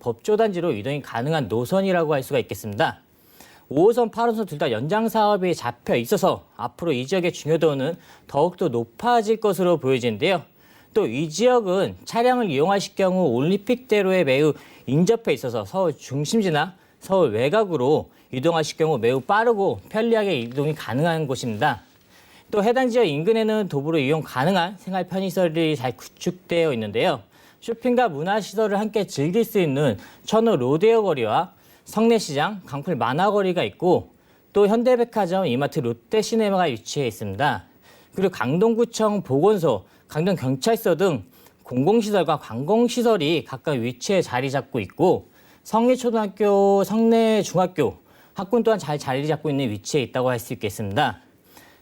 법조단지로 이동이 가능한 노선이라고 할 수가 있겠습니다. 5호선, 8호선 둘 다 연장 사업이 잡혀 있어서 앞으로 이 지역의 중요도는 더욱더 높아질 것으로 보여지는데요. 또 이 지역은 차량을 이용하실 경우 올림픽대로에 매우 인접해 있어서 서울 중심지나 서울 외곽으로 이동하실 경우 매우 빠르고 편리하게 이동이 가능한 곳입니다. 또 해당 지역 인근에는 도보로 이용 가능한 생활 편의시설이 잘 구축되어 있는데요. 쇼핑과 문화시설을 함께 즐길 수 있는 천호 로데오 거리와 성내시장, 강풀 만화거리가 있고 또 현대백화점, 이마트, 롯데시네마가 위치해 있습니다. 그리고 강동구청 보건소, 강동경찰서 등 공공시설과 관공시설이 각각 위치에 자리 잡고 있고 성내초등학교, 성내중학교, 학군 또한 잘 자리 잡고 있는 위치에 있다고 할 수 있겠습니다.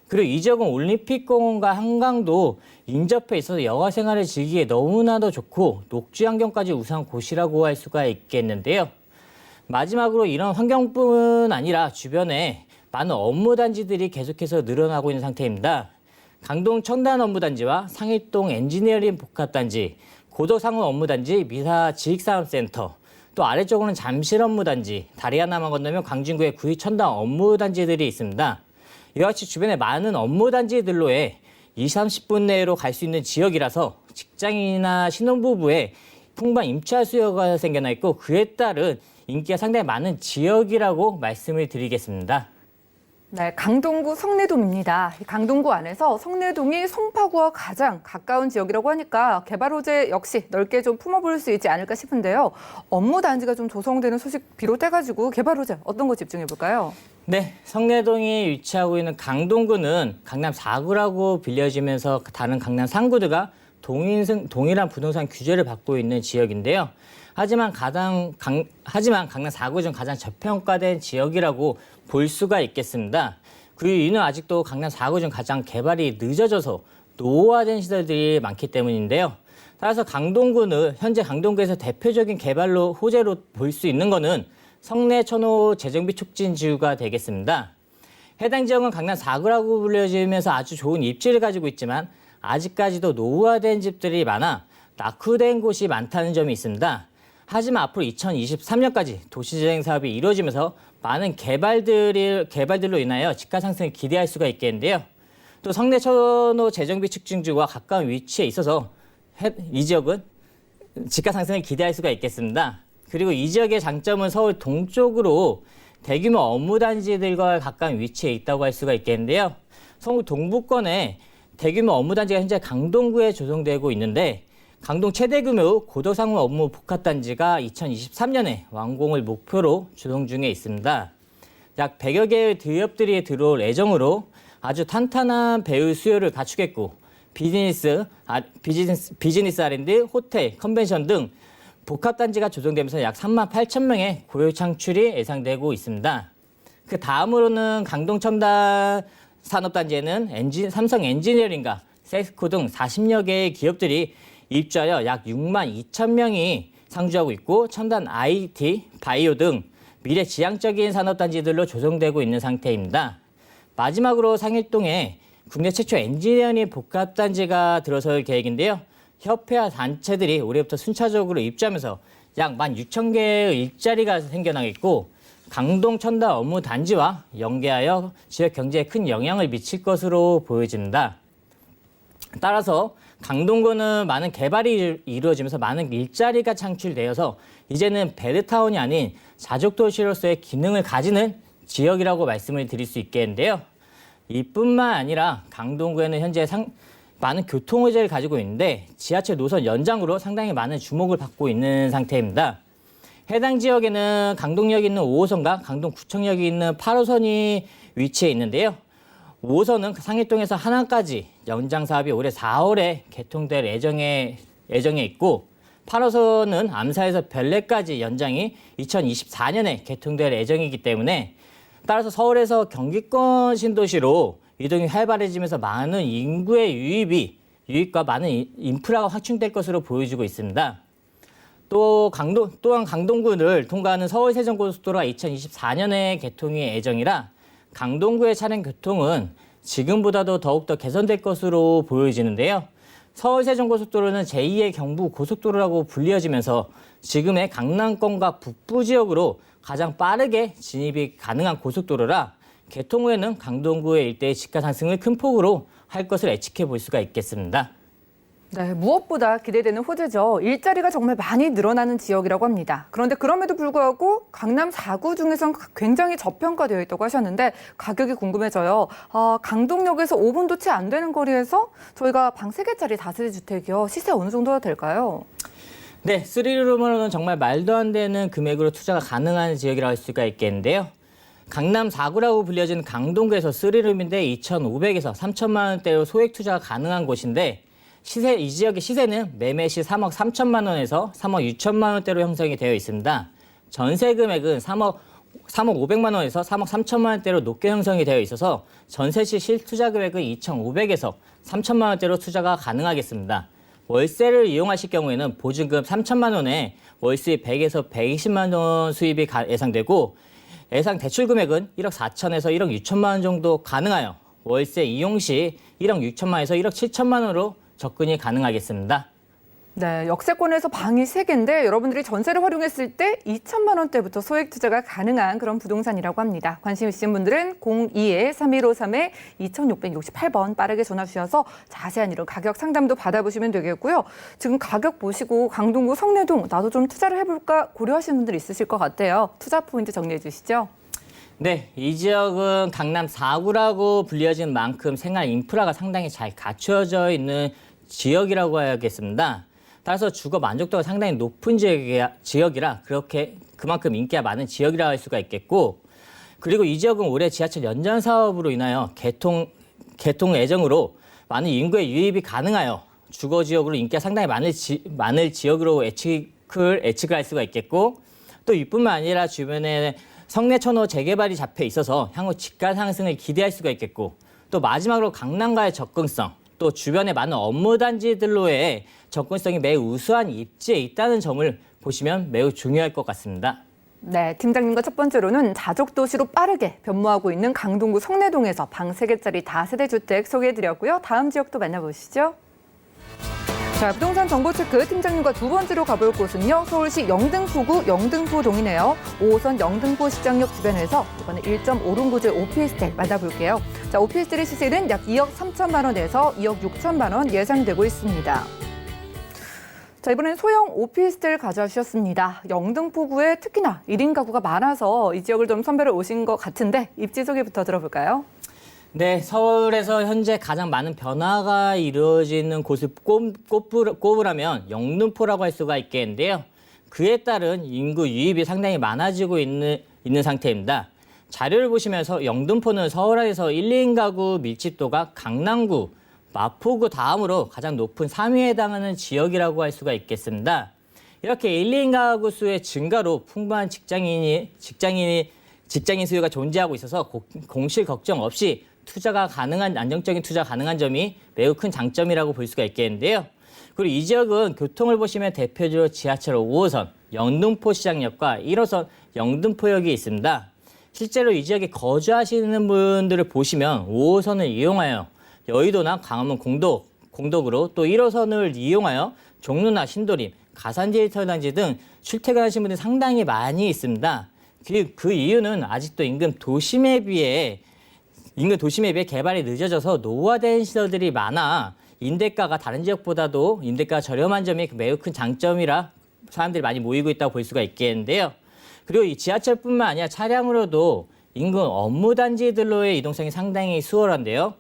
그리고 이 지역은 올림픽공원과 한강도 인접해 있어서 여가 생활을 즐기기에 너무나도 좋고 녹지 환경까지 우수한 곳이라고 할 수가 있겠는데요. 마지막으로 이런 환경뿐 아니라 주변에 많은 업무단지들이 계속해서 늘어나고 있는 상태입니다. 강동 청단 업무단지와 상일동 엔지니어링 복합단지, 고도상업 업무단지, 미사 지식산업센터, 또 아래쪽으로는 잠실 업무단지, 다리 하나만 건너면 광진구의 구의 천당 업무단지들이 있습니다. 이와 같이 주변에 많은 업무단지들로의 20-30분 내로 갈 수 있는 지역이라서 직장인이나 신혼부부에 풍부한 임차 수요가 생겨나 있고 그에 따른 인기가 상당히 많은 지역이라고 말씀을 드리겠습니다. 네, 강동구 성내동입니다. 강동구 안에서 성내동이 송파구와 가장 가까운 지역이라고 하니까 개발 호재 역시 넓게 좀 품어볼 수 있지 않을까 싶은데요. 업무 단지가 좀 조성되는 소식 비롯해가지고 개발 호재 어떤 거 집중해 볼까요? 네, 성내동이 위치하고 있는 강동구는 강남 4구라고 빌려지면서 다른 강남 3구들과 동일한 부동산 규제를 받고 있는 지역인데요. 하지만 강남 4구 중 가장 저평가된 지역이라고 볼 수가 있겠습니다. 그 이유는 아직도 강남 4구 중 가장 개발이 늦어져서 노후화된 시설들이 많기 때문인데요. 따라서 강동구는 현재 강동구에서 대표적인 개발로 호재로 볼 수 있는 것은 성내 천호 재정비 촉진지구가 되겠습니다. 해당 지역은 강남 4구라고 불려지면서 아주 좋은 입지를 가지고 있지만 아직까지도 노후화된 집들이 많아 낙후된 곳이 많다는 점이 있습니다. 하지만 앞으로 2023년까지 도시재생 사업이 이루어지면서 많은 개발들로 인하여 집가 상승을 기대할 수가 있겠는데요. 또 성내천호 재정비 촉진지구와 가까운 위치에 있어서 이 지역은 집가 상승을 기대할 수가 있겠습니다. 그리고 이 지역의 장점은 서울 동쪽으로 대규모 업무단지들과 가까운 위치에 있다고 할 수가 있겠는데요. 서울 동부권에 대규모 업무단지가 현재 강동구에 조성되고 있는데 강동 최대 규모 고도상업 업무 복합단지가 2023년에 완공을 목표로 조성 중에 있습니다. 약 100여 개의 기업들이 들어올 예정으로 아주 탄탄한 배우 수요를 갖추겠고 비즈니스 R&D, 호텔, 컨벤션 등 복합단지가 조성되면서 약 3만 8천 명의 고용 창출이 예상되고 있습니다. 그 다음으로는 강동 첨단 산업단지에는 삼성 엔지니어링과 세스코 등 40여 개의 기업들이 입주하여 약 6만 2천 명이 상주하고 있고 첨단 IT, 바이오 등 미래지향적인 산업단지들로 조성되고 있는 상태입니다. 마지막으로 상일동에 국내 최초 엔지니어링 복합단지가 들어설 계획인데요. 협회와 단체들이 올해부터 순차적으로 입주하면서 약 16,000개의 일자리가 생겨나겠고 강동 첨단 업무 단지와 연계하여 지역 경제에 큰 영향을 미칠 것으로 보여집니다. 따라서 강동구는 많은 개발이 이루어지면서 많은 일자리가 창출되어서 이제는 베드타운이 아닌 자족도시로서의 기능을 가지는 지역이라고 말씀을 드릴 수 있겠는데요. 이뿐만 아니라 강동구에는 현재 많은 교통 의제를 가지고 있는데 지하철 노선 연장으로 상당히 많은 주목을 받고 있는 상태입니다. 해당 지역에는 강동역이 있는 5호선과 강동구청역이 있는 8호선이 위치해 있는데요. 5호선은 상일동에서 하남까지 연장 사업이 올해 4월에 개통될 예정에 있고 8호선은 암사에서 별내까지 연장이 2024년에 개통될 예정이기 때문에 따라서 서울에서 경기권 신도시로 이동이 활발해지면서 많은 인구의 유입과 많은 인프라가 확충될 것으로 보여지고 있습니다. 또한 강동구를 통과하는 서울세종고속도로가 2024년에 개통이 예정이라 강동구의 차량 교통은 지금보다도 더욱더 개선될 것으로 보여지는데요. 서울세종고속도로는 제2의 경부고속도로라고 불리어지면서 지금의 강남권과 북부 지역으로 가장 빠르게 진입이 가능한 고속도로라 개통 후에는 강동구의 일대의 집가 상승을 큰 폭으로 할 것을 예측해 볼 수가 있겠습니다. 네, 무엇보다 기대되는 호재죠. 일자리가 정말 많이 늘어나는 지역이라고 합니다. 그런데 그럼에도 불구하고 강남 4구 중에선 굉장히 저평가되어 있다고 하셨는데 가격이 궁금해져요. 강동역에서 5분도 채 안 되는 거리에서 저희가 방 3개짜리 다세대 주택이요. 시세 어느 정도가 될까요? 네, 3룸으로는 정말 말도 안 되는 금액으로 투자가 가능한 지역이라고 할 수가 있겠는데요. 강남 4구라고 불려진 강동구에서 3룸인데 2,500에서 3천만 원대로 소액 투자가 가능한 곳인데 이 지역의 시세는 매매 시 3억 3천만 원에서 3억 6천만 원대로 형성이 되어 있습니다. 전세 금액은 3억 500만 원에서 3억 3천만 원대로 높게 형성이 되어 있어서 전세 시 실투자 금액은 2,500에서 3천만 원대로 투자가 가능하겠습니다. 월세를 이용하실 경우에는 보증금 3천만 원에 월수입 100에서 120만 원 수입이 예상되고 예상 대출 금액은 1억 4천에서 1억 6천만 원 정도 가능하여 월세 이용 시 1억 6천만 원에서 1억 7천만 원으로 접근이 가능하겠습니다. 네, 역세권에서 방이 3개인데 여러분들이 전세를 활용했을 때 2천만 원대부터 소액 투자가 가능한 그런 부동산이라고 합니다. 관심 있으신 분들은 02-3153-2668번 빠르게 전화 주셔서 자세한 이런 가격 상담도 받아보시면 되겠고요. 지금 가격 보시고 강동구 성내동 나도 좀 투자를 해볼까 고려하시는 분들 있으실 것 같아요. 투자 포인트 정리해 주시죠. 네, 이 지역은 강남 4구라고 불려진 만큼 생활 인프라가 상당히 잘 갖춰져 있는 지역이라고 해야겠습니다. 따라서 주거 만족도가 상당히 높은 지역이라 그만큼 인기가 많은 지역이라 할 수가 있겠고 그리고 이 지역은 올해 지하철 연장 사업으로 인하여 개통 예정으로 많은 인구의 유입이 가능하여 주거 지역으로 인기가 상당히 많을 지역으로 예측을 할 수가 있겠고 또 이뿐만 아니라 주변에 성내천호 재개발이 잡혀 있어서 향후 집가 상승을 기대할 수가 있겠고 또 마지막으로 강남과의 접근성 또 주변에 많은 업무 단지들로의 접근성이 매우 우수한 입지에 있다는 점을 보시면 매우 중요할 것 같습니다. 네, 팀장님과 첫 번째로는 자족도시로 빠르게 변모하고 있는 강동구 성내동에서 방 3개짜리 다세대 주택 소개해드렸고요. 다음 지역도 만나보시죠. 자, 부동산 정보 체크 팀장님과 두 번째로 가볼 곳은요. 서울시 영등포구 영등포동이네요. 5호선 영등포 시장역 주변에서 이번에 1.5룸구조의 오피스텔 만나볼게요. 자, 오피스텔의 시세는 약 2억 3천만 원에서 2억 6천만 원 예상되고 있습니다. 자, 이번엔 소형 오피스텔 가져주셨습니다. 영등포구에 특히나 1인 가구가 많아서 이 지역을 좀 선별해 오신 것 같은데 입지 소개부터 들어볼까요? 네, 서울에서 현재 가장 많은 변화가 이루어지는 곳을 꼽으라면 영등포라고 할 수가 있겠는데요. 그에 따른 인구 유입이 상당히 많아지고 있는 상태입니다. 자료를 보시면서 영등포는 서울에서 1, 2인 가구 밀집도가 강남구, 마포구 다음으로 가장 높은 3위에 해당하는 지역이라고 할 수가 있겠습니다. 이렇게 1, 2인 가구 수의 증가로 풍부한 직장인 수요가 존재하고 있어서 공실 걱정 없이 안정적인 투자 가능한 점이 매우 큰 장점이라고 볼 수가 있겠는데요. 그리고 이 지역은 교통을 보시면 대표적으로 지하철 5호선 영등포 시장역과 1호선 영등포역이 있습니다. 실제로 이 지역에 거주하시는 분들을 보시면 5호선을 이용하여 여의도나 강화문 공덕으로 또 1호선을 이용하여 종로나 신도림, 가산디지털 단지 등 출퇴근하시는 분들이 상당히 많이 있습니다. 그 이유는 아직도 인근 도심에 비해 개발이 늦어져서 노후화된 시설들이 많아 임대가가 다른 지역보다도 임대가가 저렴한 점이 매우 큰 장점이라 사람들이 많이 모이고 있다고 볼 수가 있겠는데요. 그리고 이 지하철뿐만 아니라 차량으로도 인근 업무 단지들로의 이동성이 상당히 수월한데요.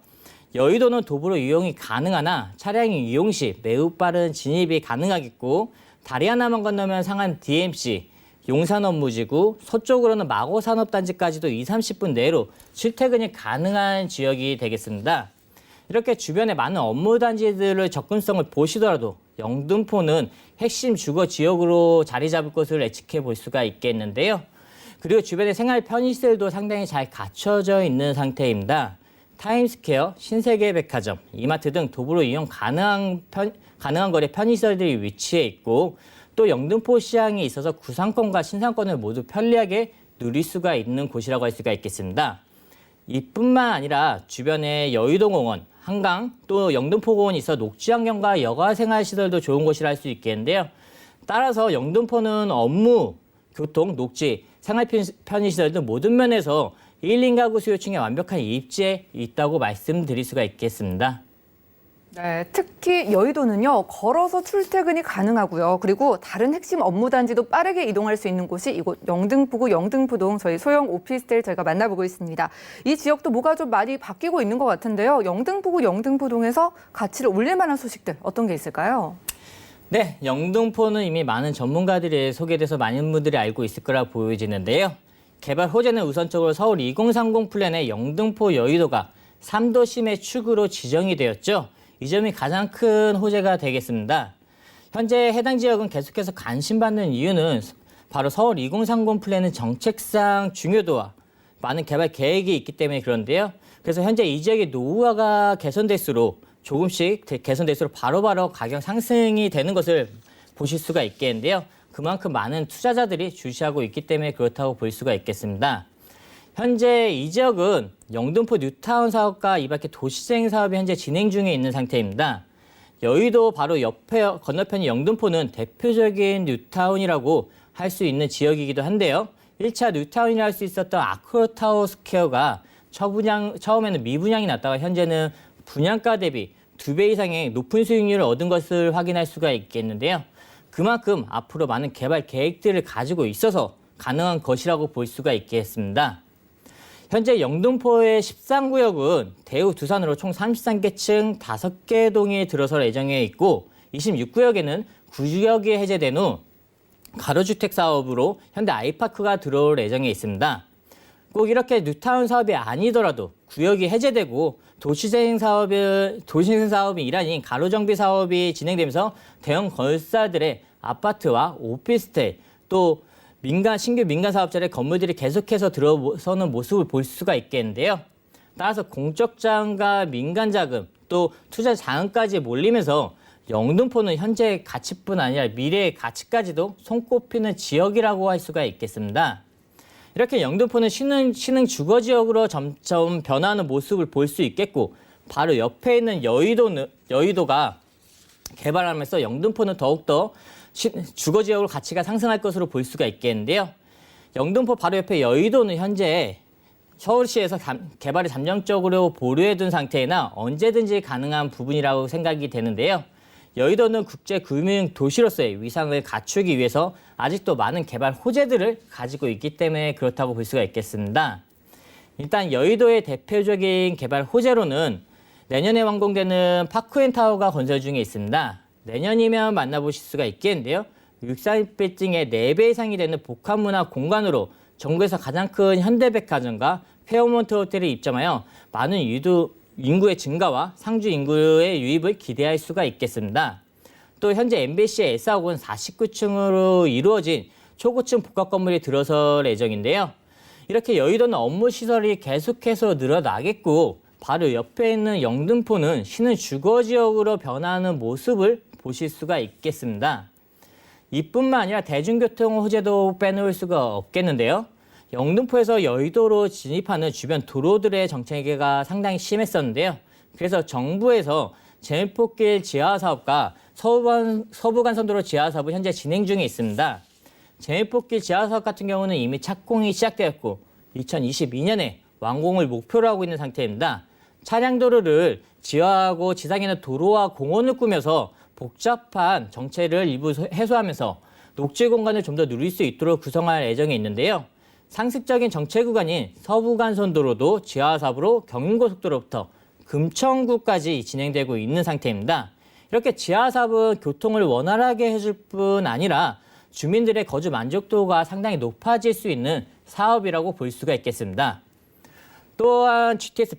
여의도는 도보로 이용이 가능하나 차량이 이용 시 매우 빠른 진입이 가능하겠고 다리 하나만 건너면 상한 DMC, 용산업무지구, 서쪽으로는 마고산업단지까지도 30분 내로 출퇴근이 가능한 지역이 되겠습니다. 이렇게 주변에 많은 업무 단지들의 접근성을 보시더라도 영등포는 핵심 주거 지역으로 자리 잡을 것을 예측해 볼 수가 있겠는데요. 그리고 주변의 생활 편의시설도 상당히 잘 갖춰져 있는 상태입니다. 타임스퀘어, 신세계백화점, 이마트 등 도보로 이용 가능한 거래 편의시설들이 위치해 있고 또 영등포 시장에 있어서 구상권과 신상권을 모두 편리하게 누릴 수가 있는 곳이라고 할 수가 있겠습니다. 이뿐만 아니라 주변에 여의도공원, 한강, 또 영등포공원이 있어 녹지환경과 여가생활시설도 좋은 곳이라 할 수 있겠는데요. 따라서 영등포는 업무, 교통, 녹지, 생활 편의시설 등 모든 면에서 1인 가구 수요층에 완벽한 입지에 있다고 말씀드릴 수가 있겠습니다. 네, 특히 여의도는요, 걸어서 출퇴근이 가능하고요. 그리고 다른 핵심 업무 단지도 빠르게 이동할 수 있는 곳이 이곳 영등포구 영등포동 저희 소형 오피스텔 저희가 만나보고 있습니다. 이 지역도 뭐가 좀 많이 바뀌고 있는 것 같은데요. 영등포구 영등포동에서 가치를 올릴 만한 소식들 어떤 게 있을까요? 네, 영등포는 이미 많은 전문가들이 소개돼서 많은 분들이 알고 있을 거라 보여지는데요. 개발 호재는 우선적으로 서울 2030 플랜의 영등포 여의도가 3도심의 축으로 지정이 되었죠. 이 점이 가장 큰 호재가 되겠습니다. 현재 해당 지역은 계속해서 관심받는 이유는 바로 서울 2030 플랜은 정책상 중요도와 많은 개발 계획이 있기 때문에 그런데요. 그래서 현재 이 지역의 노후화가 개선될수록 조금씩 개선될수록 바로바로 가격 상승이 되는 것을 보실 수가 있겠는데요. 그만큼 많은 투자자들이 주시하고 있기 때문에 그렇다고 볼 수가 있겠습니다. 현재 이 지역은 영등포 뉴타운 사업과 이 밖에 도시재생 사업이 현재 진행 중에 있는 상태입니다. 여의도 바로 옆에 건너편인 영등포는 대표적인 뉴타운이라고 할 수 있는 지역이기도 한데요. 1차 뉴타운이라 할 수 있었던 아크로타워 스퀘어가 처음에는 미분양이 났다가 현재는 분양가 대비 2배 이상의 높은 수익률을 얻은 것을 확인할 수가 있겠는데요. 그만큼 앞으로 많은 개발 계획들을 가지고 있어서 가능한 것이라고 볼 수가 있겠습니다. 현재 영등포의 13구역은 대우 두산으로 총 33개 층 5개 동이 들어설 예정에 있고 26구역에는 구역이 해제된 후 가로주택 사업으로 현대 아이파크가 들어올 예정에 있습니다. 꼭 이렇게 뉴타운 사업이 아니더라도 구역이 해제되고 도시재생 사업이 일환인 가로정비 사업이 진행되면서 대형 건설사들의 아파트와 오피스텔 또 신규 민간 사업자의 건물들이 계속해서 들어서는 모습을 볼 수가 있겠는데요. 따라서 공적 자금과 민간 자금 또 투자 자금까지 몰리면서 영등포는 현재의 가치뿐 아니라 미래의 가치까지도 손꼽히는 지역이라고 할 수가 있겠습니다. 이렇게 영등포는 신흥 주거 지역으로 점점 변화하는 모습을 볼 수 있겠고 바로 옆에 있는 여의도가 개발하면서 영등포는 더욱더 주거 지역으로 가치가 상승할 것으로 볼 수가 있겠는데요. 영등포 바로 옆에 여의도는 현재 서울시에서 개발을 잠정적으로 보류해둔 상태이나 언제든지 가능한 부분이라고 생각이 되는데요. 여의도는 국제금융 도시로서의 위상을 갖추기 위해서 아직도 많은 개발 호재들을 가지고 있기 때문에 그렇다고 볼 수가 있겠습니다. 일단 여의도의 대표적인 개발 호재로는 내년에 완공되는 파크앤타워가 건설 중에 있습니다. 내년이면 만나보실 수가 있겠는데요. 63빌딩의 4배 이상이 되는 복합문화 공간으로 전국에서 가장 큰 현대백화점과 페어몬트 호텔이 입점하여 많은 인구의 증가와 상주 인구의 유입을 기대할 수가 있겠습니다. 또 현재 MBC의 S학원 49층으로 이루어진 초고층 복합 건물이 들어설 예정인데요. 이렇게 여의도는 업무 시설이 계속해서 늘어나겠고 바로 옆에 있는 영등포는 신흥 주거 지역으로 변화하는 모습을 보실 수가 있겠습니다. 이뿐만 아니라 대중교통 호재도 빼놓을 수가 없겠는데요. 영등포에서 여의도로 진입하는 주변 도로들의 정체가 상당히 심했었는데요. 그래서 정부에서 제물포길 지하 사업과 서부간선도로 지하 사업을 현재 진행 중에 있습니다. 재미뽑기 지하사업 같은 경우는 이미 착공이 시작되었고 2022년에 완공을 목표로 하고 있는 상태입니다. 차량 도로를 지하하고 지상에 있는 도로와 공원을 꾸며서 복잡한 정체를 일부 해소하면서 녹지 공간을 좀 더 누릴 수 있도록 구성할 예정에 있는데요. 상습적인 정체 구간인 서부간선도로도 지하사업으로 경인고속도로부터 금천구까지 진행되고 있는 상태입니다. 이렇게 지하사업은 교통을 원활하게 해줄 뿐 아니라 주민들의 거주 만족도가 상당히 높아질 수 있는 사업이라고 볼 수가 있겠습니다. 또한 GTX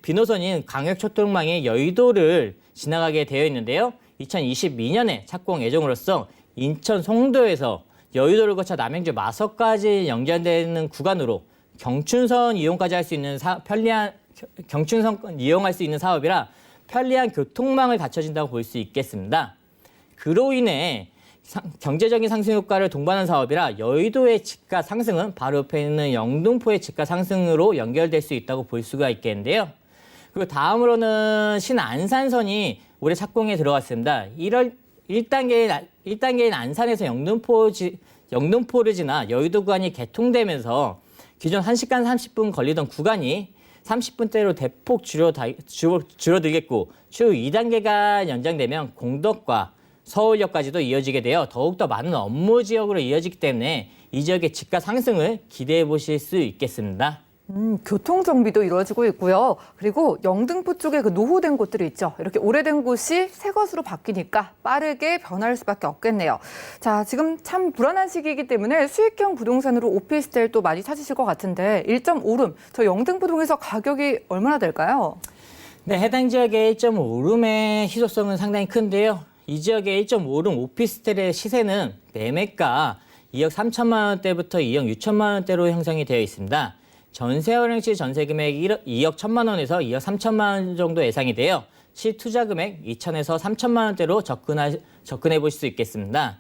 B노선인 광역초통망이 여의도를 지나가게 되어 있는데요. 2022년에 착공 예정으로서 인천 송도에서 여의도를 거쳐 남양주 마석까지 연결되는 구간으로 경춘선 이용까지 할 수 있는 경춘선 이용할 수 있는 사업이라 편리한 교통망을 갖춰진다고 볼 수 있겠습니다. 그로 인해 경제적인 상승 효과를 동반한 사업이라 여의도의 집가 상승은 바로 옆에 있는 영등포의 집가 상승으로 연결될 수 있다고 볼 수가 있겠는데요. 그리고 다음으로는 신안산선이 올해 착공에 들어갔습니다. 1단계인 안산에서 영등포를 지나 여의도 구간이 개통되면서 기존 1시간 30분 걸리던 구간이 30분대로 대폭 줄어들겠고 추후 2단계가 연장되면 공덕과 서울역까지도 이어지게 되어 더욱더 많은 업무 지역으로 이어지기 때문에 이 지역의 집가 상승을 기대해 보실 수 있겠습니다. 교통 정비도 이루어지고 있고요. 그리고 영등포 쪽에 그 노후된 곳들이 있죠. 이렇게 오래된 곳이 새 것으로 바뀌니까 빠르게 변할 수밖에 없겠네요. 자, 지금 참 불안한 시기이기 때문에 수익형 부동산으로 오피스텔 또 많이 찾으실 것 같은데 1.5룸, 저 영등포동에서 가격이 얼마나 될까요? 네, 해당 지역의 1.5룸의 희소성은 상당히 큰데요. 이 지역의 1.5룸 오피스텔의 시세는 매매가 2억 3천만 원대부터 2억 6천만 원대로 형성이 되어 있습니다. 전세 활용 시 전세 금액 2억 1천만 원에서 2억 3천만 원 정도 예상이 되어 실투자 금액 2천에서 3천만 원대로 접근해 보실 수 있겠습니다.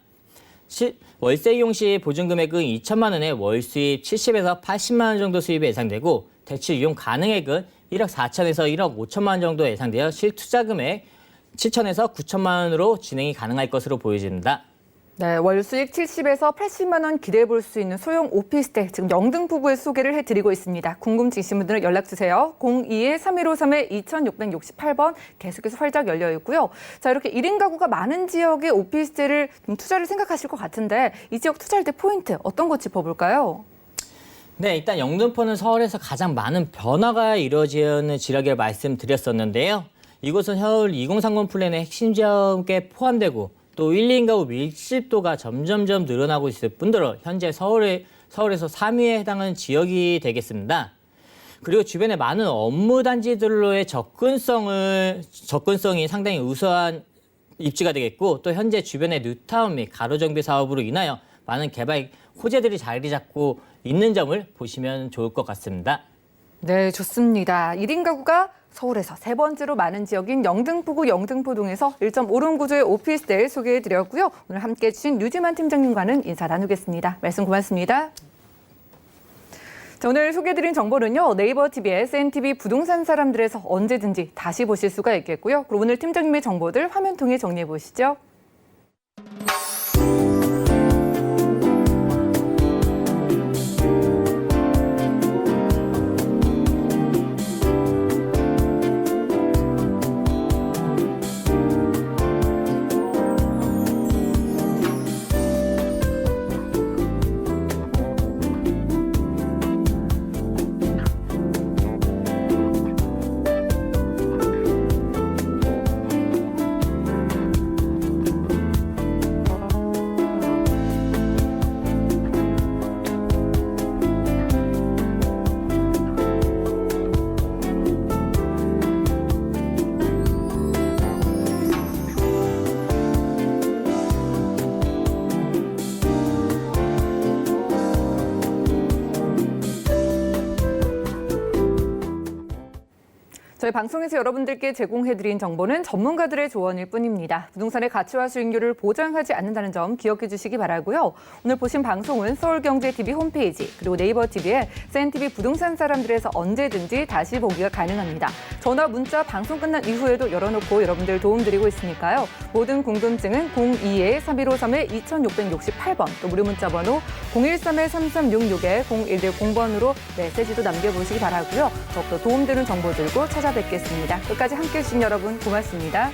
월세 이용 시 보증 금액은 2천만 원에 월 수입 70에서 80만 원 정도 수입이 예상되고 대출 이용 가능액은 1억 4천에서 1억 5천만 원 정도 예상되어 실투자 금액 7천에서 9천만 원으로 진행이 가능할 것으로 보여집니다. 네, 월 수익 70에서 80만 원 기대해 볼 수 있는 소형 오피스텔 지금 영등포구에 소개를 해드리고 있습니다. 궁금증 있으신 분들은 연락 주세요. 02-3153-2668번 계속해서 활짝 열려 있고요. 자, 이렇게 1인 가구가 많은 지역의 오피스텔을 좀 투자를 생각하실 것 같은데 이 지역 투자할 때 포인트 어떤 거 짚어볼까요? 네, 일단 영등포는 서울에서 가장 많은 변화가 이루어지는 지역이라고 말씀드렸었는데요. 이곳은 서울 2030 플랜의 핵심 지역에 포함되고 또 1, 2인 가구 밀집도가 점점점 늘어나고 있을 뿐더러 현재 서울에서 3위에 해당하는 지역이 되겠습니다. 그리고 주변에 많은 업무 단지들로의 접근성이 상당히 우수한 입지가 되겠고 또 현재 주변의 뉴타운 및 가로정비 사업으로 인하여 많은 개발 호재들이 자리 잡고 있는 점을 보시면 좋을 것 같습니다. 네, 좋습니다. 1인 가구가 서울에서 세 번째로 많은 지역인 영등포구 영등포동에서 1.5룸 구조의 오피스텔 소개해드렸고요. 오늘 함께해 주신 류지만 팀장님과는 인사 나누겠습니다. 말씀 고맙습니다. 자, 오늘 소개해드린 정보는요. 네이버 TV, SNTV 부동산 사람들에서 언제든지 다시 보실 수가 있겠고요. 그리고 오늘 팀장님의 정보들 화면 통해 정리해 보시죠. 저희 방송에서 여러분들께 제공해드린 정보는 전문가들의 조언일 뿐입니다. 부동산의 가치와 수익률을 보장하지 않는다는 점 기억해 주시기 바라고요. 오늘 보신 방송은 서울경제TV 홈페이지 그리고 네이버 TV에 센TV 부동산 사람들에서 언제든지 다시 보기가 가능합니다. 전화, 문자, 방송 끝난 이후에도 열어놓고 여러분들 도움드리고 있으니까요. 모든 궁금증은 02-3153-2668번 또 무료 문자 번호 013-3366-0110번으로 메시지도 남겨보시기 바라고요. 더욱더 도움되는 정보 들고 찾아뵙겠습니다. 끝까지 함께해 주신 여러분 고맙습니다.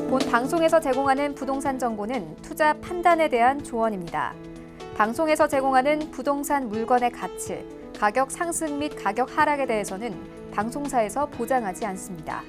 본 방송에서 제공하는 부동산 정보는 투자 판단에 대한 조언입니다. 방송에서 제공하는 부동산 물건의 가치, 가격 상승 및 가격 하락에 대해서는 방송사에서 보장하지 않습니다.